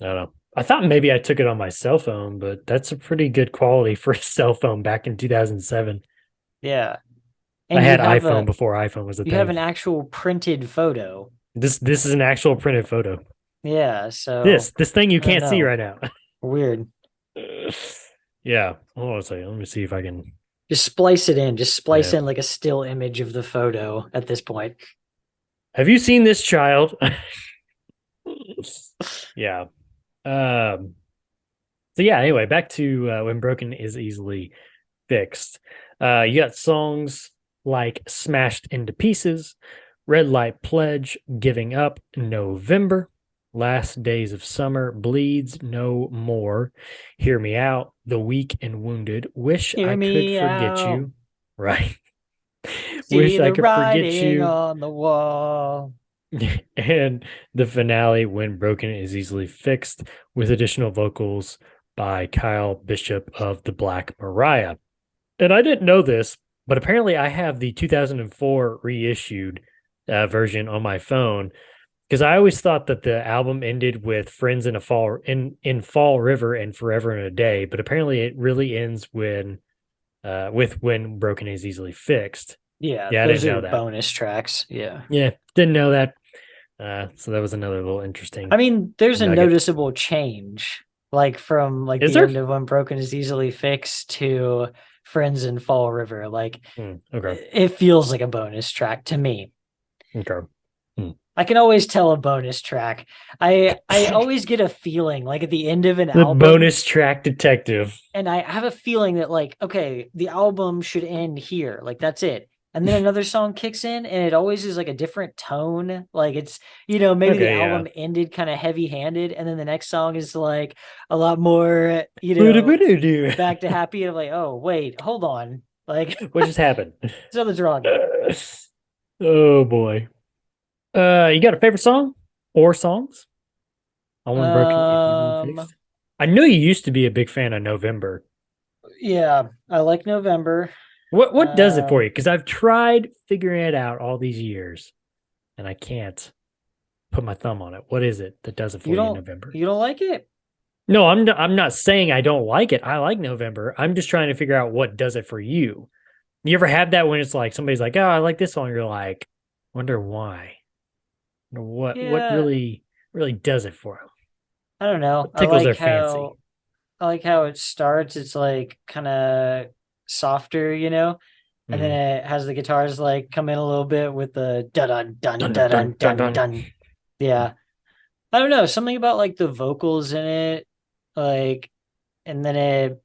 S1: I don't know. I thought maybe I took it on my cell phone, but that's a pretty good quality for a cell phone back in 2007.
S3: Yeah.
S1: I
S3: And
S1: had iPhone before iPhone was a
S3: you have an
S1: thing.
S3: actual printed photo.
S1: This is an actual printed photo.
S3: Yeah, so
S1: This thing you
S3: I don't
S1: can't see
S3: know.
S1: right now.
S3: Weird.
S1: Yeah. Hold on a second. Let me see if I can.
S3: Just splice it in. Just splice
S1: Yeah.
S3: in like a still image of the photo at this point.
S1: Have you seen this child? Yeah. Um. So yeah. Anyway, back to when broken is easily fixed. You got songs like "Smashed into Pieces," "Red Light Pledge," "Giving Up," "November," "Last Days of Summer," "Bleeds No More," "Hear Me Out," "The Weak and Wounded," "Wish
S3: Hear
S1: I Could
S3: me
S1: Forget
S3: out.
S1: You," right?
S3: See
S1: "Wish I
S3: the
S1: Could Forget
S3: writing
S1: You,"
S3: on the wall.
S1: And the finale, When Broken Is Easily Fixed, with additional vocals by Kyle Bishop of the Black Mariah. And I didn't know this, but apparently I have the 2004 reissued version on my phone because I always thought that the album ended with Friends in a Fall in Fall River and Forever in a Day, but apparently it really ends with When Broken Is Easily Fixed.
S3: Yeah,
S1: Yeah, I
S3: those
S1: didn't
S3: are
S1: know that.
S3: bonus tracks. Yeah.
S1: Yeah, didn't know that. So that was another little
S3: I
S1: interesting
S3: mean, there's a
S1: nugget.
S3: noticeable change, like from like
S1: Is
S3: the
S1: there?
S3: end of When Broken Is Easily Fixed to Friends in Fall River. Like
S1: Okay.
S3: it feels like a bonus track to me.
S1: Okay. Hmm.
S3: I can always tell a bonus track. I always get a feeling like at the end of an
S1: The
S3: album,
S1: bonus track detective.
S3: and I have a feeling that like, okay, the album should end here. Like that's it. And then another song kicks in and it always is like a different tone. Like it's, maybe the
S1: Okay, yeah.
S3: album ended kind of heavy-handed and then the next song is like a lot more,
S1: What
S3: back to happy. And I'm like, oh wait, hold on. Like
S1: just happened?
S3: something's wrong here.
S1: Oh boy. You got a favorite song or songs? I want broken is easily
S3: Um
S1: fixed. I know you used to be a big fan of November.
S3: yeah, I like November.
S1: What does it for
S3: Um
S1: you? Because I've tried figuring it out all these years, and I can't put my thumb on it. What is it that does it
S3: you
S1: for you in
S3: don't
S1: November?
S3: you don't like it?
S1: No, I'm not saying I don't like it. I like November. I'm just trying to figure out what does it for you. You ever have that when it's like somebody's like, "Oh, I like this song." You're like, "Wonder why? What
S3: Yeah,
S1: really does it for them?
S3: I don't know.
S1: What tickles their fancy?"
S3: I like how it starts. It's like kind of softer, and then
S1: Mm.
S3: it has the guitars like come in a little bit with the dun dun dun
S1: Dun dun dun
S3: dun
S1: dun
S3: dun
S1: dun.
S3: dun. Yeah, I don't know. Something about like the vocals in it, like, and then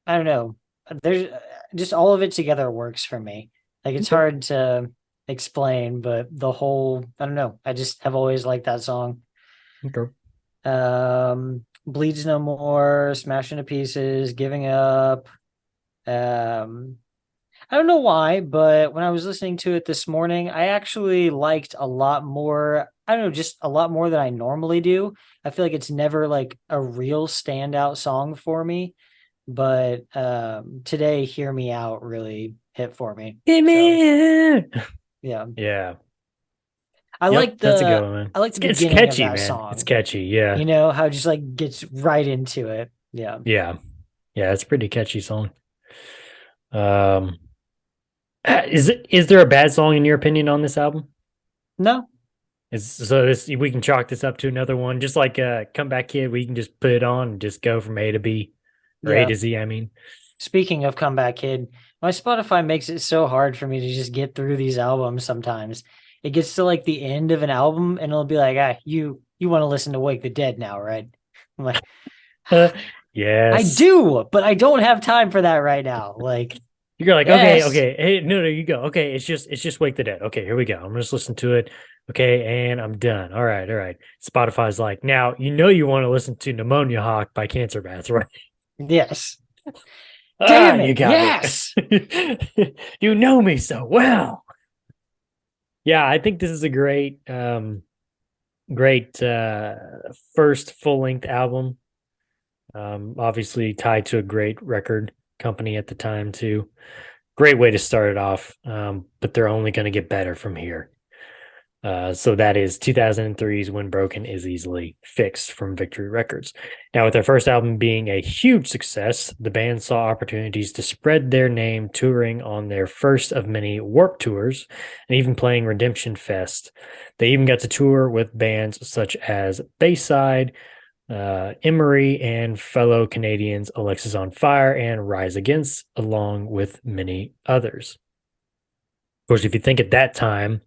S3: I don't know. There's just all of it together works for me. Like it's
S1: Okay.
S3: hard to explain, but the whole, I don't know. I just have always liked that song.
S1: Okay.
S3: Bleeds No More, Smash into Pieces, Giving Up. Um, I don't know why, but when I was listening to it this morning, I actually liked a lot more. I don't know, just a lot more than I normally do. I feel like it's never like a real standout song for me, but today, Hear Me Out really hit for me.
S1: Give
S3: So
S1: me it.
S3: yeah,
S1: Yeah.
S3: I
S1: Yep.
S3: like
S1: That's a good
S3: the
S1: one, man.
S3: I like the
S1: It's
S3: beginning of
S1: catchy,
S3: that
S1: man. It's
S3: song.
S1: catchy. Yeah.
S3: How it just like gets right into it. Yeah.
S1: Yeah. Yeah. It's a pretty catchy song. Um, is there a bad song in your opinion on this album?
S3: No,
S1: Is so this we can chalk this up to another one, just like Comeback Kid. We can just put it on and just go from A to B or A
S3: yeah.
S1: to Z. I mean,
S3: Speaking of Comeback Kid, my Spotify makes it so hard for me to just get through these albums sometimes. It gets to like the end of an album and it'll be like, ah, you want to listen to Wake the Dead now, right? I'm like, I
S1: yes.
S3: do, but I don't have time for that right now. Like,
S1: You're like, okay,
S3: yes.
S1: okay. Hey, no, you go. Okay, it's just Wake the Dead. Okay, here we go. I'm just listen to it. Okay, and I'm done. All right. Spotify's like, now you want to listen to Pneumonia Hawk by Cancer Bats, right?
S3: Yes.
S1: Ah,
S3: Damn
S1: you
S3: it.
S1: got me.
S3: Yes.
S1: You know me so well. Yeah, I think this is a great first full-length album. Obviously tied to a great record company at the time too. Great way to start it off. But they're only going to get better from here. So that is 2003's When Broken Is Easily Fixed from Victory Records. Now, with their first album being a huge success, the band saw opportunities to spread their name touring on their first of many Warp tours and even playing Redemption Fest. They even got to tour with bands such as Bayside, Emery, and fellow Canadians Alexis on Fire and Rise Against, along with many others. Of course, if you think at that time,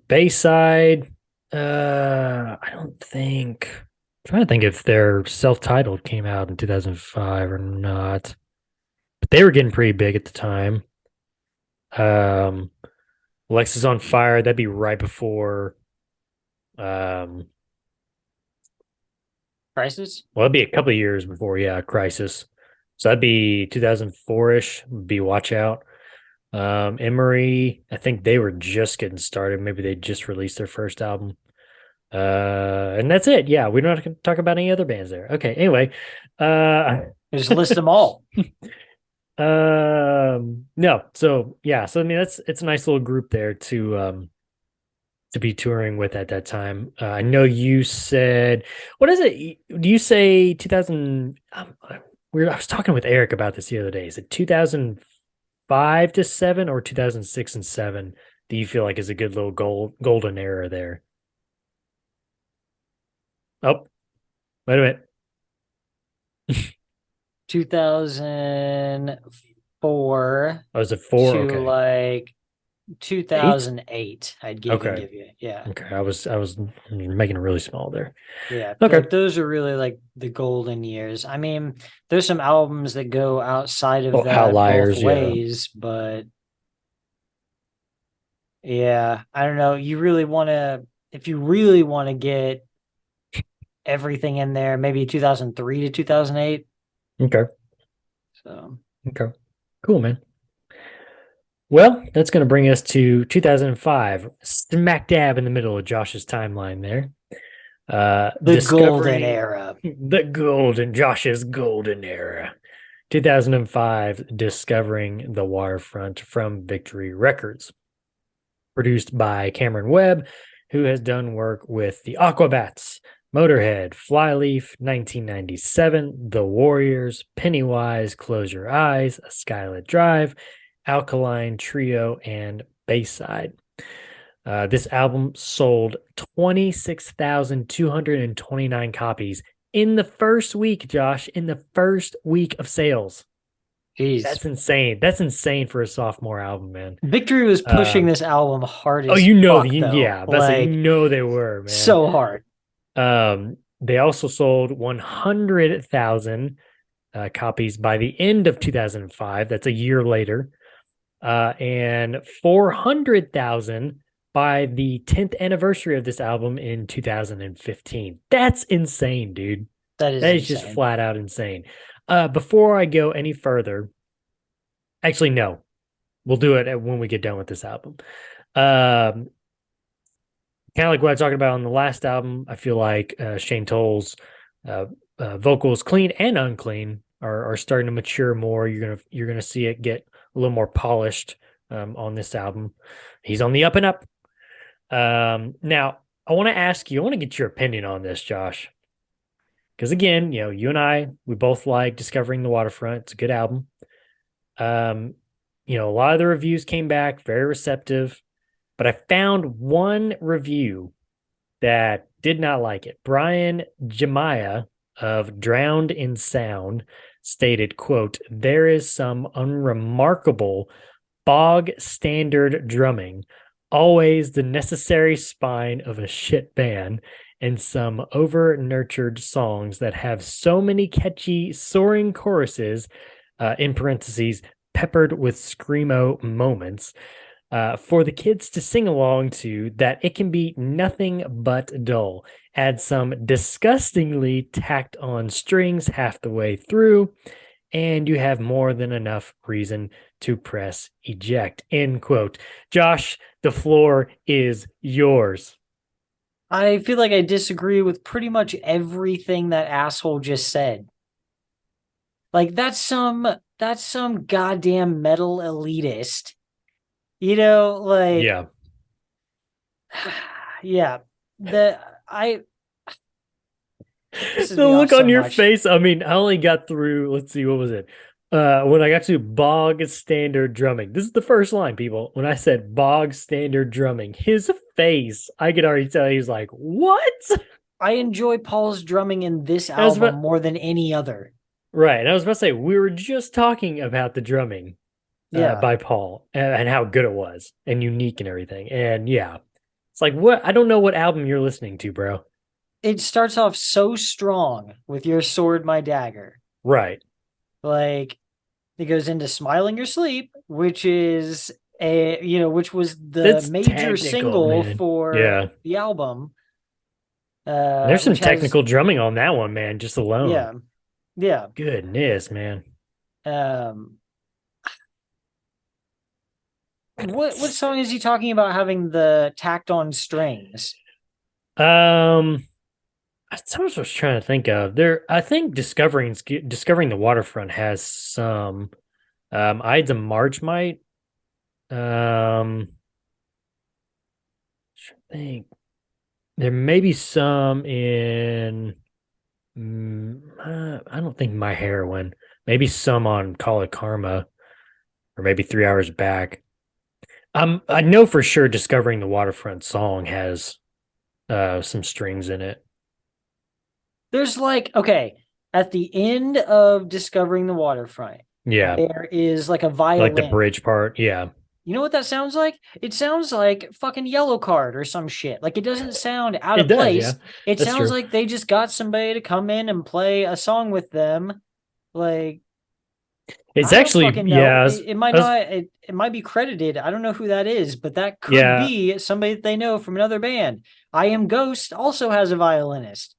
S1: Bayside, I don't think. I'm trying to think if their self-titled came out in 2005 or not, but they were getting pretty big at the time. Um, Lex is on fire. That'd be right before. Um,
S3: Prices?
S1: well, it'd be a couple of years before, yeah, Crisis. So that'd be 2004 ish. Be Watch Out. Emery, I think they were just getting started. Maybe they just released their first album. And that's it. Yeah, we don't have to talk about any other bands there. Okay, anyway.
S3: Just list them all.
S1: No. So yeah, so I mean it's a nice little group there to be touring with at that time. I know you said, what is it? Do you say 2000? I was talking with Eric about this the other day. Is it 2005 to 7 or 2006 and 7? Do you feel like is a good little golden era there? Oh, wait a minute.
S3: 2004
S1: Oh, is it 4?
S3: to
S1: Okay.
S3: like
S1: 8?
S3: 2008. I'd even
S1: Okay.
S3: give you. Yeah.
S1: Okay. I was making it really small there.
S3: Yeah.
S1: Okay.
S3: Like those are really like the golden years. I mean, there's some albums that go outside of
S1: Oh,
S3: that both
S1: Outliers, yeah.
S3: ways, but yeah, I don't know. If you really want to get everything in there, maybe 2003 to 2008.
S1: Okay.
S3: So
S1: Okay. Cool, man. Well, that's going to bring us to 2005, smack dab in the middle of Josh's timeline there.
S3: the golden
S1: Discovering
S3: era.
S1: Josh's golden era. 2005, Discovering the Waterfront from Victory Records. Produced by Cameron Webb, who has done work with the Aquabats, Motorhead, Flyleaf, 1997, The Warriors, Pennywise, Close Your Eyes, A Skylit Drive, Alkaline Trio, and Bayside. This album sold 26,229 copies in the first week, Josh, in the first week of sales.
S3: Jeez.
S1: That's insane. That's insane for a sophomore album, man.
S3: Victory was pushing this album hard as fuck, though.
S1: Yeah, that's like,
S3: Like
S1: they were, man.
S3: so hard.
S1: They also sold 100,000 copies by the end of 2005. That's a year later. And 400,000 by the 10th anniversary of this album in 2015. That's insane, dude.
S3: That is
S1: That is just
S3: insane.
S1: flat out insane. Before I go any further, actually, no, we'll do it when we get done with this album. Kind of like what I talked about on the last album, I feel like Shane Toll's vocals, clean and unclean, are starting to mature more. You're gonna see it get a little more polished on this album. He's on the up and up. Now, I want to ask you. I want to get your opinion on this, Josh, because again, you and I, we both like Discovering the Waterfront. It's a good album. A lot of the reviews came back very receptive, but I found one review that did not like it. Brian Jemiah of Drowned in Sound stated, quote, "There is some unremarkable bog standard drumming, always the necessary spine of a shit band, and some over-nurtured songs that have so many catchy soaring choruses, in parentheses, peppered with screamo moments, for the kids to sing along to, that it can be nothing but dull. Add some disgustingly tacked on strings half the way through, and you have more than enough reason to press eject." End quote. Josh, the floor is yours.
S3: I feel like I disagree with pretty much everything that asshole just said. Like that's some goddamn metal elitist.
S1: Yeah.
S3: Yeah.
S1: The look on your face. I mean, I only got through, let's see, what was it? When I got to bog standard drumming, this is the first line, people. When I said bog standard drumming, his face, I could already tell he was like, what?
S3: I enjoy Paul's drumming in this album more than any other.
S1: Right. And I was about to say, we were just talking about the drumming by Paul and how good it was and unique and everything. And yeah, it's like, what? I don't know what album you're listening to, bro.
S3: It starts off so strong with Your Sword, My Dagger.
S1: Right.
S3: Like it goes into Smiling Your Sleep, which is which was the major single for the album.
S1: There's some technical drumming on that one, man, just alone.
S3: Yeah. Yeah.
S1: Goodness, man.
S3: what song is he talking about having the tacked on strings?
S1: Um, that's what I was trying to think of. I think discovering the waterfront has some. Ides of March might. Um, I think there may be some in. I don't think My Heroine. Maybe some on Call It Karma, or maybe 3 hours back. I know for sure discovering the waterfront song has some strings in it.
S3: There's like, okay, at the end of discovering the waterfront,
S1: Yeah,
S3: there is like a
S1: like the
S3: violin.
S1: bridge part. Yeah,
S3: You know what that sounds like? It sounds like fucking Yellow Card or some shit. Like it doesn't sound out
S1: it
S3: of
S1: does. Yeah,
S3: place. It
S1: that's
S3: sounds
S1: true.
S3: like they just got somebody to come in and play a song with them. Like
S1: It's
S3: I don't
S1: actually
S3: fucking
S1: yeah.
S3: know. It might
S1: I was
S3: not. It might be credited. I don't know who that is, but that could
S1: yeah,
S3: be somebody that they know from another band. I Am Ghost also has a violinist.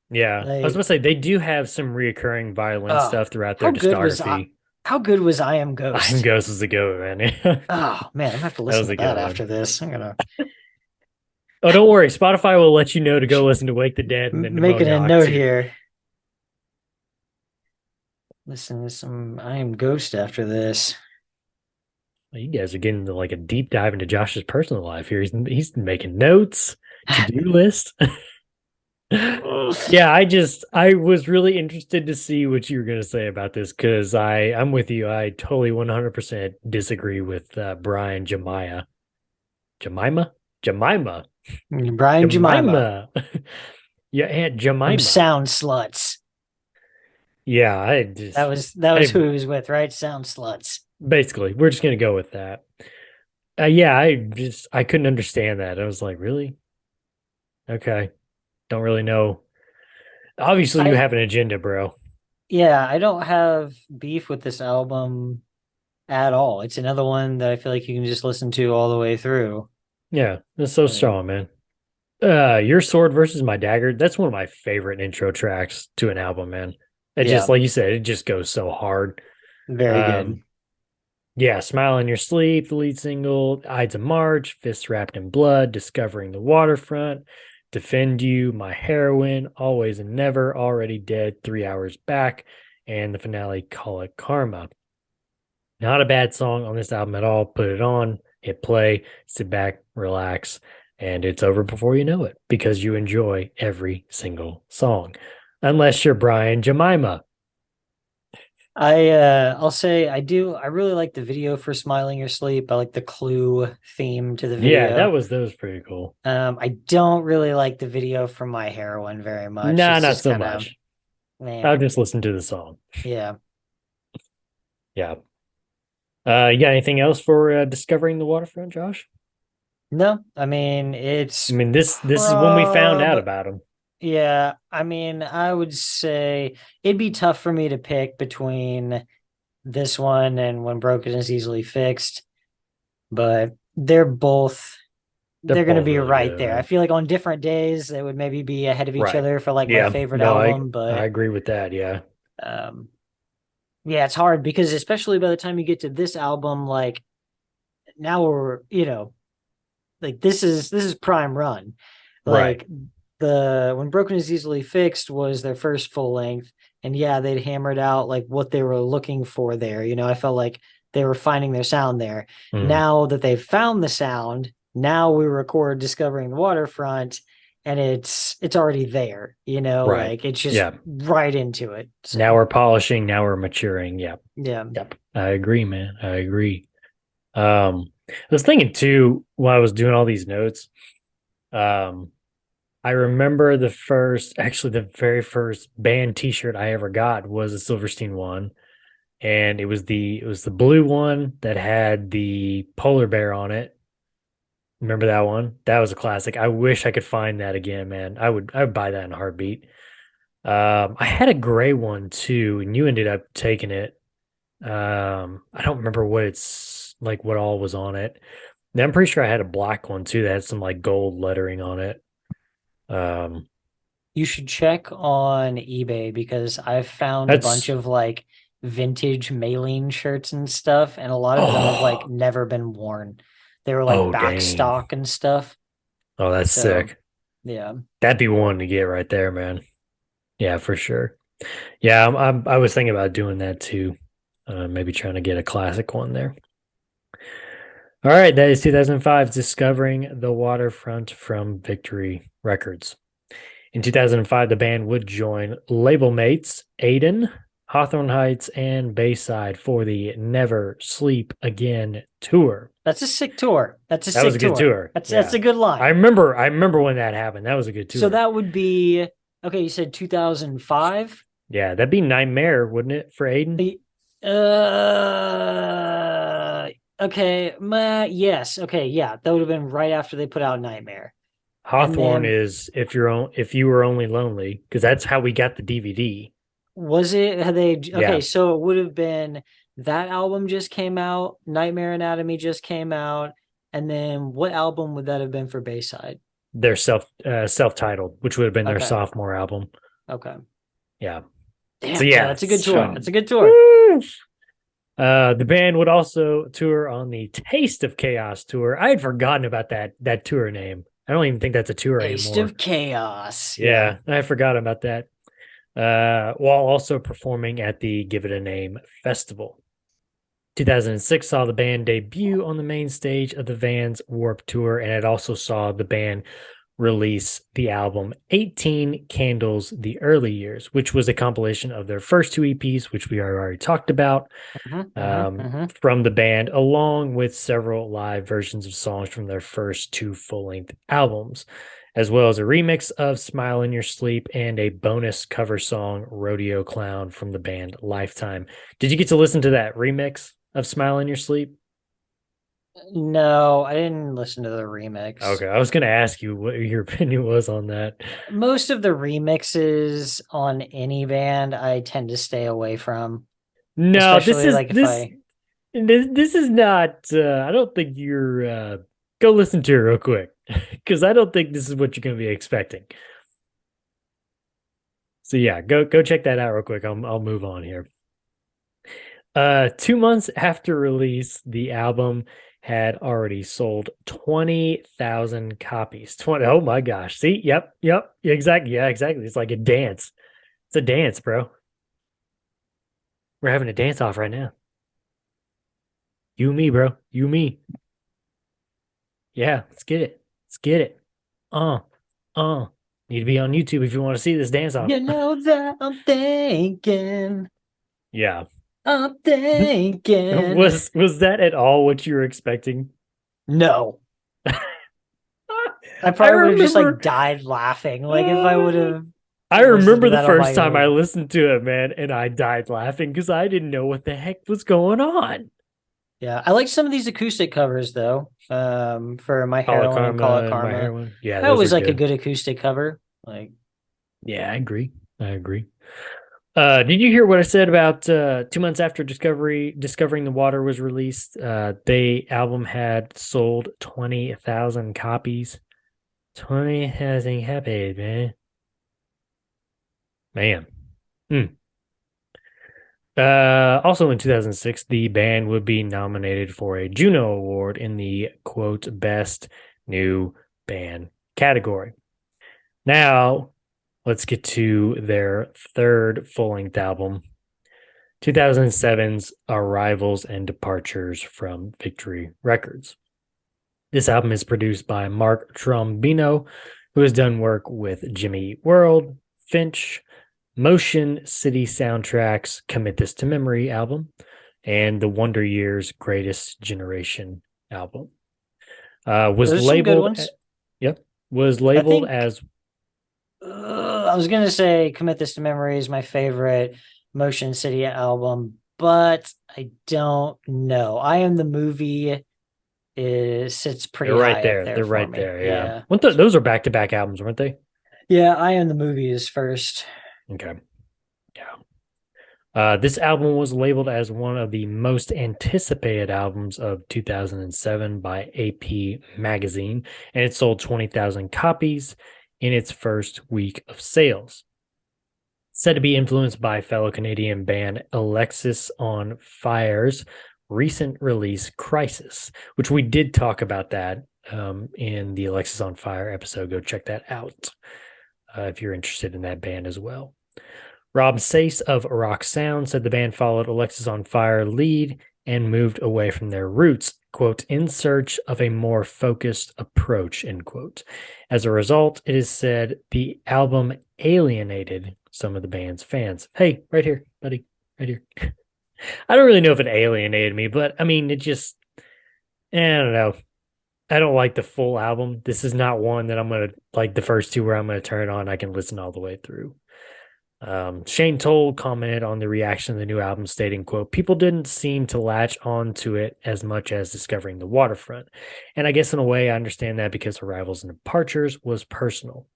S1: yeah. I was
S3: Like,
S1: gonna say they do have some reoccurring violin
S3: oh,
S1: stuff throughout their
S3: how good was I?
S1: discography.
S3: How good was I Am
S1: I'm
S3: Ghost?
S1: Ghost is a good one, man.
S3: Oh man, I'm gonna have to
S1: That
S3: listen
S1: was
S3: to
S1: a
S3: that
S1: good one.
S3: after this. I'm gonna
S1: Oh, don't worry. Spotify will let you know to go listen to Wake the Dead and then
S3: making a
S1: Demoniac
S3: note
S1: too.
S3: here. Listen to some I Am Ghost after this.
S1: You guys are getting into like a deep dive into Josh's personal life here. He's making notes, to-do list. Yeah, I was really interested to see what you were gonna say about this because I'm with you. I totally 100% disagree with Brian Jemima,
S3: Brian Jemima
S1: Jemima. Yeah, Aunt
S3: from
S1: Jemima.
S3: Sound Sluts.
S1: Yeah,
S3: That was
S1: I
S3: who he was with, right? Sound Sluts.
S1: basically we're just gonna go with that. Yeah, I couldn't understand that. I was like, really? Okay, don't really know. Obviously, you
S3: I
S1: have an agenda, bro.
S3: Yeah, I don't have beef with this album at all. It's another one that I feel like you can just listen to all the way through.
S1: Yeah, that's so
S3: Like,
S1: strong, man. Your sword versus my dagger. That's one of my favorite intro tracks to an album, man. It just,
S3: yeah,
S1: like you said, it just goes so hard.
S3: very good.
S1: Um, yeah, Smile in Your Sleep, the lead single, Ides of March, Fists Wrapped in Blood, Discovering the Waterfront, Defend You, My Heroine, Always and Never, Already Dead, 3 hours back, and the finale, Call It Karma. Not a bad song on this album at all. Put it on, hit play, sit back, relax, and it's over before you know it because you enjoy every single song. Unless you're Brian Jemima.
S3: I'll say I really like the video for Smiling Your Sleep. I like the Clue theme to the
S1: Yeah,
S3: video.
S1: that was pretty cool.
S3: I don't really like the video for My Heroine very much.
S1: Nah,
S3: It's
S1: not
S3: just
S1: so
S3: kind of
S1: much.
S3: man.
S1: I'll just listen to the song.
S3: Yeah.
S1: Yeah. You got anything else for discovering the waterfront, Josh?
S3: No, I mean
S1: I
S3: it's
S1: mean, this is when we found out
S3: prob
S1: about him.
S3: yeah, I mean I would say it'd be tough for me to pick between this one and When Broken is Easily Fixed, but
S1: They're
S3: they're going to
S1: both
S3: be
S1: really
S3: right
S1: good,
S3: there. I
S1: man.
S3: feel like on different days they would maybe be ahead of each
S1: Right.
S3: other for like my
S1: Yeah.
S3: favorite
S1: No,
S3: album,
S1: I
S3: but
S1: agree with that. Yeah.
S3: um yeah, it's hard because especially by the time you get to this album, like now we're, like this is prime run.
S1: Right.
S3: Like the When Broken is Easily Fixed was their first full length, and yeah, they'd hammered out like what they were looking for there. I felt like they were finding their sound there.
S1: Mhm.
S3: Now that they've found the sound, now we record Discovering the Waterfront, and it's already there.
S1: Right.
S3: Like it's just
S1: Yeah.
S3: right into it.
S1: Now
S3: So
S1: we're polishing, now we're maturing. Yep.
S3: yeah,
S1: Yep. I agree, man. I agree. I was thinking too while I was doing all these notes. Um, I remember actually the very first band t-shirt I ever got was a Silverstein one. And it was the blue one that had the polar bear on it. Remember that one? That was a classic. I wish I could find that again, man. I would buy that in a heartbeat. I had a gray one too, and you ended up taking it. I don't remember what it's like, what all was on it. And I'm pretty sure I had a black one too that had some like gold lettering on it. Um,
S3: you should check on eBay because I've found a bunch
S1: that's
S3: of like vintage mailing shirts and stuff, and a lot of them have like never been worn. They were like back
S1: dang.
S3: stock and stuff.
S1: Oh, that's
S3: So
S1: sick.
S3: yeah.
S1: That'd be one to get right there, man. Yeah, for sure. Yeah, I was thinking about doing that too. Maybe trying to get a classic one there. All right, that is 2005, Discovering the Waterfront from Victory Records. In 2005, the band would join label mates Aiden, Hawthorne Heights, and Bayside for the Never Sleep Again tour.
S3: That's a sick tour. That's a
S1: That was
S3: sick
S1: a good tour.
S3: That's a good
S1: I
S3: line.
S1: remember when that happened. That was a good tour.
S3: So that would be okay. You said 2005.
S1: Yeah, that'd be Nightmare, wouldn't it, for Aiden?
S3: Okay. Yes. Okay. Yeah. That would have been right after they put out Nightmare.
S1: Hawthorne
S3: then
S1: is if you were only lonely, because that's how we got the DVD.
S3: was it? Had they? Okay.
S1: Yeah,
S3: So it would have been that album just came out. Nightmare Anatomy just came out. And then what album would that have been for Bayside?
S1: their self-titled, which would have been their
S3: Okay.
S1: sophomore album.
S3: Okay.
S1: Yeah.
S3: Damn.
S1: So yeah,
S3: That's a good tour.
S4: so-
S3: That's a good tour.
S1: Woo! The band would also tour on the Taste of Chaos tour. I had forgotten about that tour name. I don't even think that's a tour
S3: Taste
S1: anymore.
S3: of Chaos.
S1: Yeah, I forgot about that. While also performing at the Give It a Name festival. 2006 saw the band debut on the main stage of the Vans Warped Tour, and it also saw the band release the album 18 Candles the Early Years, which was a compilation of their first two EPs, which we already talked about, from the band, along with several live versions of songs from their first two full-length albums, as well as a remix of Smile in Your Sleep and a bonus cover song, Rodeo Clown, from the band Lifetime. Did you get to listen to that remix of Smile in Your Sleep?
S3: No, I didn't listen to the remix.
S1: Okay, I was going to ask you what your opinion was on that.
S3: Most of the remixes on any band I tend to stay away from.
S1: No,
S3: Especially like if
S1: this is not. I don't think you're. Go listen to it real quick, because I don't think this is what you're going to be expecting. So yeah, go check that out real quick. I'll move on here. 2 months after release, the album had already sold 20,000 copies. 20. Oh my gosh. See? Yep. Exactly. Yeah, exactly. It's like a dance. It's a dance, bro. We're having a dance off right now. You and me, bro. You and me. Yeah, let's get it. Let's get it. Need to be on YouTube if you want to see this dance off.
S3: you know that I'm thinking.
S1: Yeah.
S3: I'm thinking.
S1: Was that at all what you were expecting?
S3: No. I probably would have just like died laughing. Like if I would have.
S1: I remember the first time I listened to it, man, and I died laughing because I didn't know what the heck was going on.
S3: Yeah, I like some of these acoustic covers though. For My Heroine and Call It Karma.
S1: Yeah,
S3: that was like a good acoustic cover. Like,
S1: yeah, I agree. Did you hear what I said about 2 months after Discovering the Water was released? The album had sold 20,000 copies. 20,000 copies, man. Also in 2006, the band would be nominated for a Juno Award in the quote Best New Band category. Now, let's get to their third full-length album, 2007's Arrivals and Departures from Victory Records. This album is produced by Mark Trombino, who has done work with Jimmy Eat World, Finch, Motion City Soundtracks, Commit This to Memory album, and the Wonder Years Greatest Generation album. Was labeled as
S3: I was gonna say Commit This to Memory is my favorite Motion City album, but I don't know. I Am the Movie sits pretty
S1: right
S3: high
S1: there.
S3: up there.
S1: They're
S3: for
S1: right
S3: me.
S1: there. Yeah. Those are back-to-back albums, weren't they?
S3: Yeah, I Am the Movie is first.
S1: Okay. Yeah. This album was labeled as one of the most anticipated albums of 2007 by AP Magazine, and it sold 20,000 copies in its first week of sales. Said to be influenced by fellow Canadian band Alexis on Fire's recent release Crisis, which we did talk about that in the Alexis on Fire episode. Go check that out if you're interested in that band as well. Rob Sace of Rock Sound said the band followed Alexis on Fire lead and moved away from their roots, quote, in search of a more focused approach, end quote. As a result, it is said the album alienated some of the band's fans. Hey, right here, buddy, right here. I don't really know if it alienated me, but I mean, it just, I don't know. I don't like the full album. This is not one that I'm going to like the first two where I'm going to turn it on. I can listen all the way through. Shane Toll commented on the reaction to the new album, stating, quote, people didn't seem to latch on to it as much as Discovering the Waterfront. And I guess in a way, I understand that because Arrivals and Departures was personal.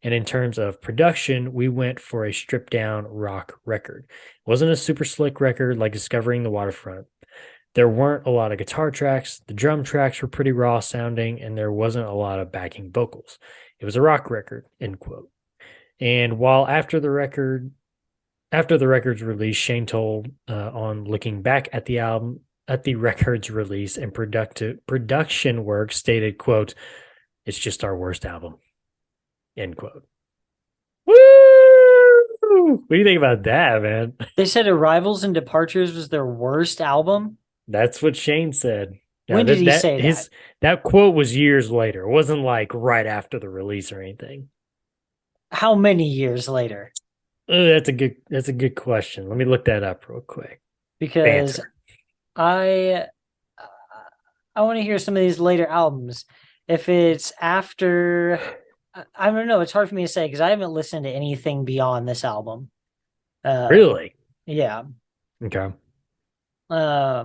S1: And in terms of production, we went for a stripped down rock record. It wasn't a super slick record like Discovering the Waterfront. There weren't a lot of guitar tracks. The drum tracks were pretty raw sounding, and there wasn't a lot of backing vocals. It was a rock record, end quote. And while after the record's release, Shane told on looking back at the album, at the record's release and production work, stated, quote, it's just our worst album, end quote. Woo! What do you think about that, man?
S3: They said Arrivals and Departures was their worst album.
S1: That's what Shane said.
S3: When did he say that?
S1: That quote was years later. It wasn't like right after the release or anything.
S3: How many years later?
S1: That's a good question. Let me look that up real quick.
S3: Because
S1: Banter.
S3: I want to hear some of these later albums. If it's after, I don't know. It's hard for me to say because I haven't listened to anything beyond this album.
S1: Really?
S3: Yeah.
S1: Okay. That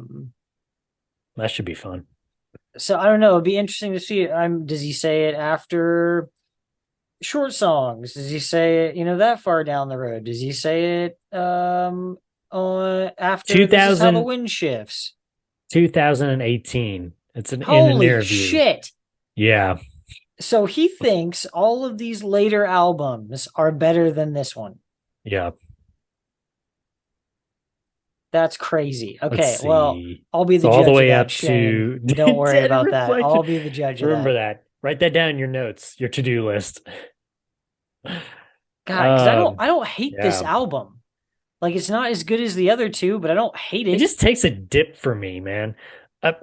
S1: should be fun.
S3: So I don't know. It'd be interesting to see. Does he say it after Short Songs? Does he say it, that far down the road? Does he say it on after This Is How the Wind Shifts?
S1: 2018. It's in an
S3: Holy
S1: interview.
S3: Shit.
S1: Yeah.
S3: So he thinks all of these later albums are better than this one.
S1: Yeah.
S3: That's crazy. Okay, well, I'll be the
S1: judge
S3: all the way
S1: of that,
S3: up to. Don't worry about that. I'll be the judge of that.
S1: Remember that. Write that down in your notes, your to-do list.
S3: God, because I don't hate this album. Like, it's not as good as the other two, but I don't hate it.
S1: It just takes a dip for me, man.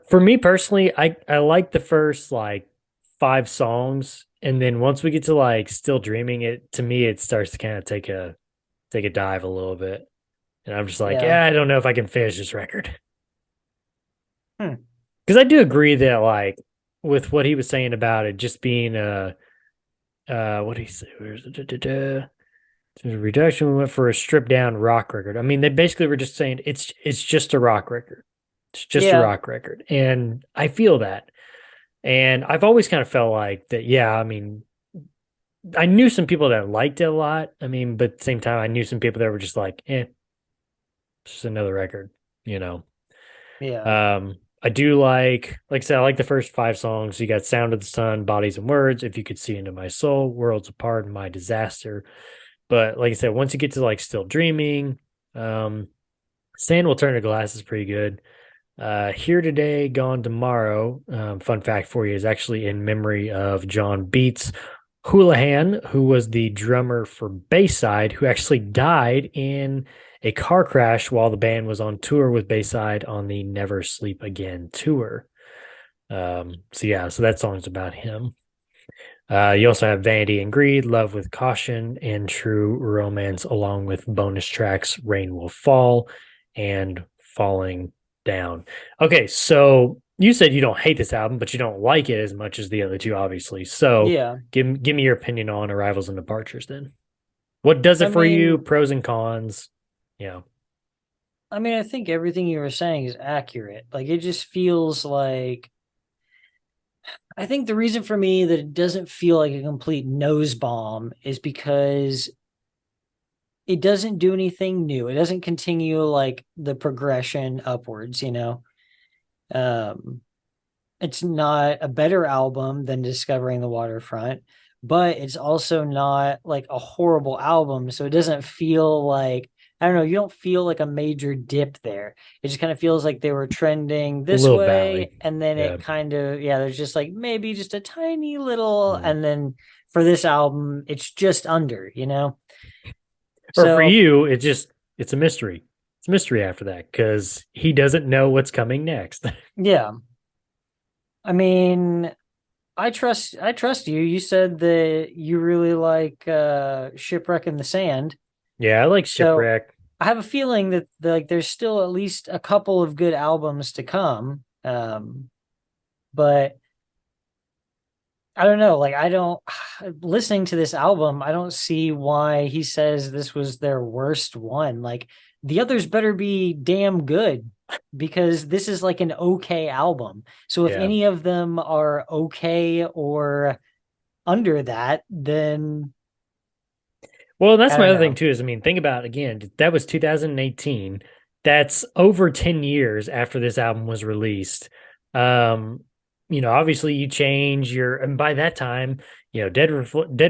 S1: For me personally, I like the first like 5 songs, and then once we get to like Still Dreaming, it starts to kind of take a dive a little bit. And I'm just like, I don't know if I can finish this record. Because I do agree that, like, with what he was saying about it just being what did he say? Where's the reduction? We went for a stripped down rock record. I mean, they basically were just saying it's just a rock record. It's just a rock record. And I feel that. And I've always kind of felt like that, I mean, I knew some people that liked it a lot. I mean, but at the same time, I knew some people that were just like, just another record, Yeah. I do like I said, I like the first 5 songs. You got Sound of the Sun, Bodies and Words, If You Could See Into My Soul, Worlds Apart, and My Disaster. But like I said, once you get to like Still Dreaming, Sand Will Turn to Glass is pretty good. Here Today, Gone Tomorrow, fun fact for you, is actually in memory of John Beats Houlihan, who was the drummer for Bayside, who actually died in a car crash while the band was on tour with Bayside on the Never Sleep Again tour. So that song's about him. You also have Vanity and Greed, Love with Caution, and True Romance, along with bonus tracks Rain Will Fall and Falling Down. Okay, so you said you don't hate this album, but you don't like it as much as the other two, obviously. So give me your opinion on Arrivals and Departures then. What does it for you? Pros and cons. Yeah.
S3: I mean, I think everything you were saying is accurate. Like, it just feels like, I think the reason for me that it doesn't feel like a complete nose bomb is because it doesn't do anything new. It doesn't continue like the progression upwards, It's not a better album than Discovering the Waterfront, but it's also not like a horrible album. So it doesn't feel like, I don't know, you don't feel like a major dip there. It just kind of feels like they were trending
S1: A
S3: this
S1: little
S3: way.
S1: valley.
S3: And then
S1: Yeah.
S3: it kind of, yeah, there's just like maybe just a tiny little.
S1: Mm.
S3: And then for this album, it's just under,
S1: Or for
S3: So,
S1: you, it's a mystery. It's a mystery after that because he doesn't know what's coming next.
S3: yeah. I mean, I trust you. You said that you really like Shipwreck in the Sand.
S1: Yeah, I like
S3: So
S1: Shipwreck.
S3: I have a feeling that like there's still at least a couple of good albums to come. But I don't know, like I don't listening to this album, I don't see why he says this was their worst one. Like the others better be damn good because this is like an okay album. So if
S1: Yeah.
S3: any of them are okay or under that, then
S1: Well, that's
S3: I
S1: my
S3: don't
S1: other thing
S3: know.
S1: too. Is I mean, think about it again. That was 2018. That's over 10 years after this album was released. Um, obviously you change your, and by that time, Dead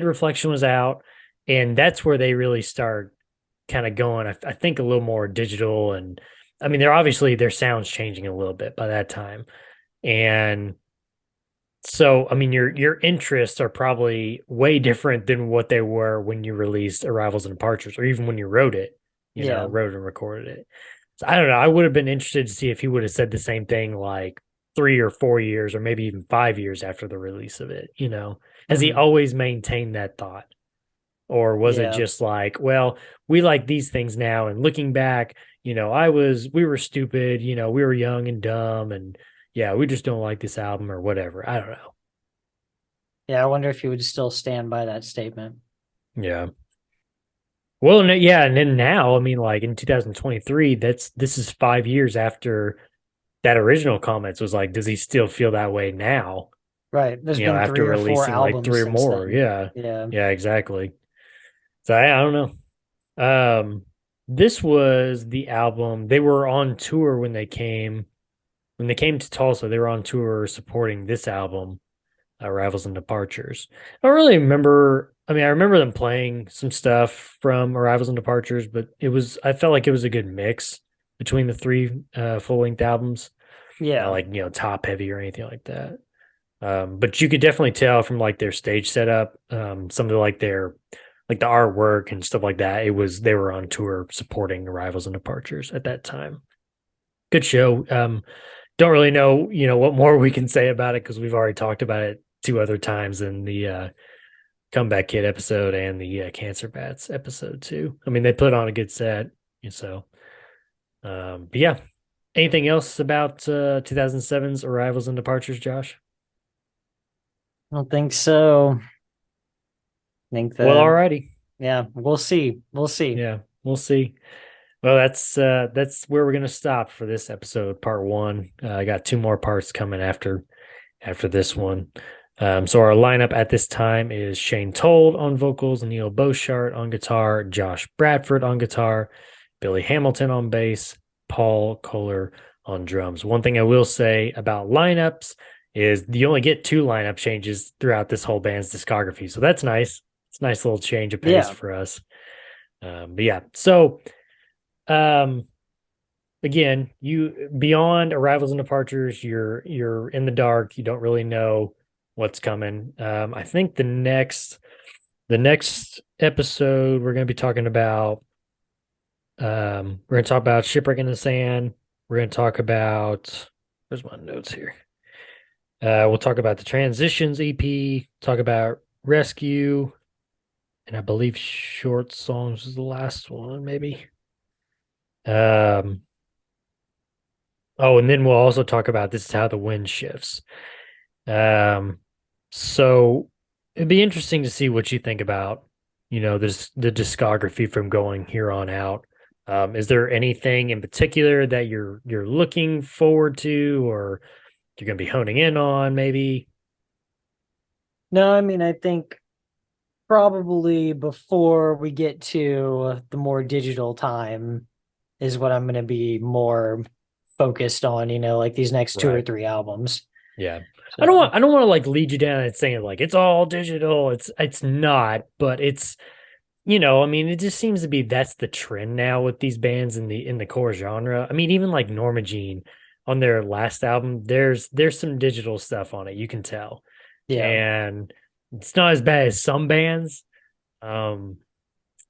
S1: Reflection was out, and that's where they really start kind of going. I think a little more digital, and I mean, they're obviously their sounds changing a little bit by that time, and so, I mean, your interests are probably way different than what they were when you released Arrivals and Departures, or even when you wrote it,
S3: Yeah.
S1: wrote and recorded it. So I don't know. I would have been interested to see if he would have said the same thing like 3 or 4 years, or maybe even 5 years after the release of it. Has he
S3: Hmm.
S1: always maintained that thought, or was it
S3: Yeah.
S1: just like, well, we like these things now, and looking back, we were stupid, we were young and dumb, and yeah, we just don't like this album or whatever. I don't know.
S3: Yeah. I wonder if he would still stand by that statement.
S1: Yeah. Well, no, yeah, and then now, I mean, like in 2023, this is 5 years after that original comments was like, does he still feel that way now?
S3: Right. There's been
S1: After
S3: 3 or 4
S1: releasing like
S3: albums
S1: three or
S3: since
S1: more.
S3: then.
S1: Yeah.
S3: Yeah.
S1: Yeah, exactly. So I don't know. This was the album. They were on tour when they came to Tulsa, they were on tour supporting this album, Arrivals and Departures. I don't really remember. I mean, I remember them playing some stuff from Arrivals and Departures, but I felt like it was a good mix between the three full length albums. Not
S3: Yeah.
S1: like, top heavy or anything like that. But you could definitely tell from like their stage setup, some of like the artwork and stuff like that. They were on tour supporting Arrivals and Departures at that time. Good show. Don't really know, what more we can say about it because we've already talked about it two other times in the Comeback Kid episode and the Cancer Bats episode too. I mean, they put on a good set, so. But yeah, anything else about 2007's Arrivals and Departures, Josh?
S3: I don't think so. I think
S1: Well,
S3: that,
S1: alrighty.
S3: yeah, we'll see. We'll see.
S1: Yeah, we'll see. Well, that's where we're gonna stop for this episode, part one. I got two more parts coming after this one. So our lineup at this time is Shane Told on vocals, Neil Boshart on guitar, Josh Bradford on guitar, Billy Hamilton on bass, Paul Kohler on drums. One thing I will say about lineups is you only get two lineup changes throughout this whole band's discography. So that's nice. It's a nice little change of pace
S3: Yeah.
S1: for us. But yeah, so um, again, you beyond Arrivals and Departures, you're in the dark. You don't really know what's coming. I think the next episode we're going to be talking about. We're going to talk about Shipwreck in the Sand. We're going to talk about. Where's my notes here? We'll talk about the Transitions EP. Talk about Rescue, and I believe Short Songs is the last one, maybe. Um, Oh, and then we'll also talk about this is how the wind shifts. Um, so it'd be interesting to see what you think about, the discography from going here on out. Is there anything in particular that you're looking forward to, or you're going to be honing in on, maybe?
S3: No, I mean, I think probably before we get to the more digital time is what I'm going to be more focused on, like these next two or
S1: Right.
S3: three albums.
S1: Yeah. I don't want to like lead you down and saying like it's all digital. It's not, but it's, I mean, it just seems to be that's the trend now with these bands in the core genre. I mean, even like Norma Jean on their last album, there's some digital stuff on it, you can tell.
S3: Yeah.
S1: And it's not as bad as some bands.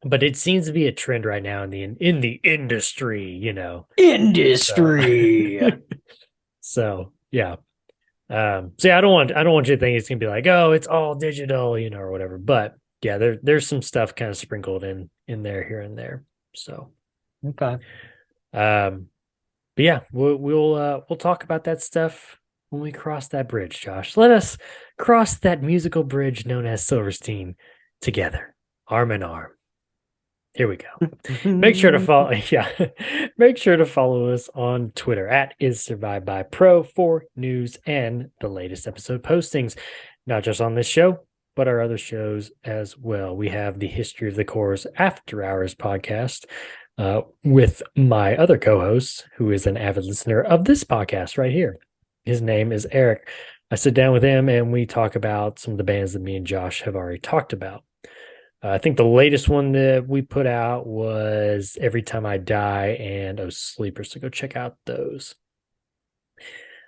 S1: But it seems to be a trend right now in the industry,
S3: Industry.
S1: So yeah. So yeah, I don't want you to think it's gonna be like, oh, it's all digital, or whatever. But yeah, there's some stuff kind of sprinkled in there here and there. So
S3: Okay.
S1: but yeah, we'll talk about that stuff when we cross that bridge, Josh. Let us cross that musical bridge known as Silverstein together, arm in arm. Here we go. Make sure to follow. Yeah, make sure to follow us on Twitter at @IsSurvivedByPro for news and the latest episode postings, not just on this show, but our other shows as well. We have the History of the Core's After Hours podcast with my other co-host, who is an avid listener of this podcast right here. His name is Eric. I sit down with him and we talk about some of the bands that me and Josh have already talked about. I think the latest one that we put out was Every Time I Die and Oh Sleepers, so go check out those.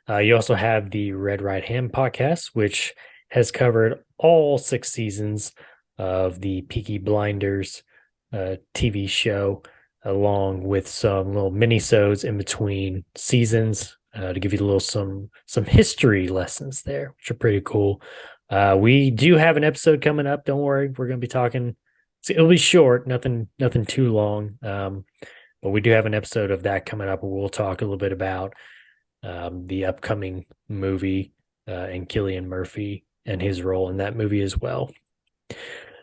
S1: You also have the Red Right Hand podcast, which has covered all 6 seasons of the Peaky Blinders TV show, along with some little mini-sodes in between seasons to give you a little some history lessons there, which are pretty cool. We do have an episode coming up. Don't worry, we're going to be talking. It'll be short, nothing too long. But we do have an episode of that coming up, where we'll talk a little bit about the upcoming movie and Cillian Murphy and his role in that movie as well.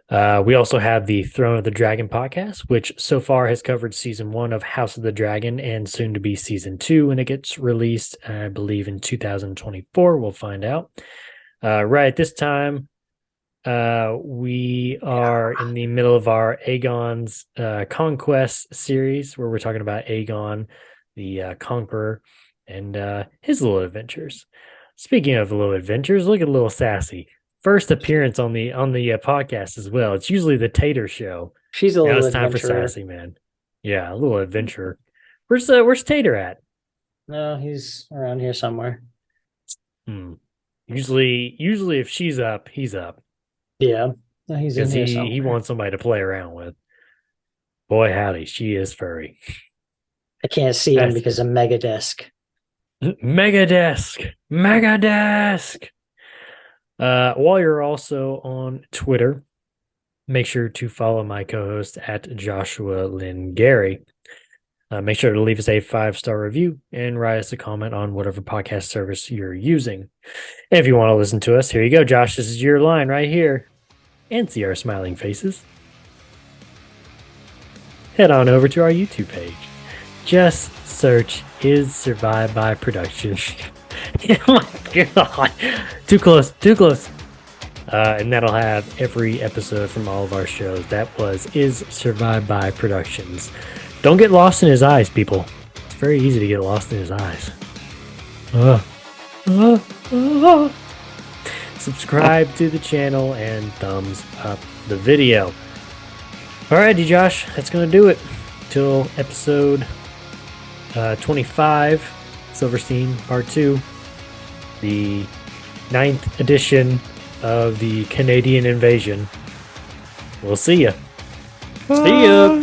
S1: We also have the Throne of the Dragon podcast, which so far has covered season 1 of House of the Dragon and soon to be season 2 when it gets released, I believe in 2024. We'll find out. Right at this time, we are in the middle of our Aegon's Conquest series, where we're talking about Aegon, the Conqueror, and his little adventures. Speaking of little adventures, look at little Sassy. First appearance on the podcast as well. It's usually the Tater show.
S3: She's a little
S1: it's time for Sassy, man. Yeah, a little adventurer. Where's Tater at?
S3: No, he's around here somewhere.
S1: Usually if she's up, he's up.
S3: Yeah, no, he's in here somewhere.
S1: He wants somebody to play around with. Boy, howdy, she is furry.
S3: I can't see him because of Megadesk.
S1: Megadesk. While you're also on Twitter, make sure to follow my co-host at Joshua Lynn Gary. Make sure to leave us a 5-star review and write us a comment on whatever podcast service you're using. And if you want to listen to us, here you go, Josh. This is your line right here. And see our smiling faces. Head on over to our YouTube page. Just search Is Survived by Productions. Oh my God. Too close. And that'll have every episode from all of our shows. That was Is Survived by Productions. Don't get lost in his eyes, people. It's very easy to get lost in his eyes. Subscribe to the channel and thumbs up the video. Alrighty, Josh, that's going to do it. Till episode 25, Silverstein Part 2. The 9th edition of the Canadian invasion. We'll see ya. See ya.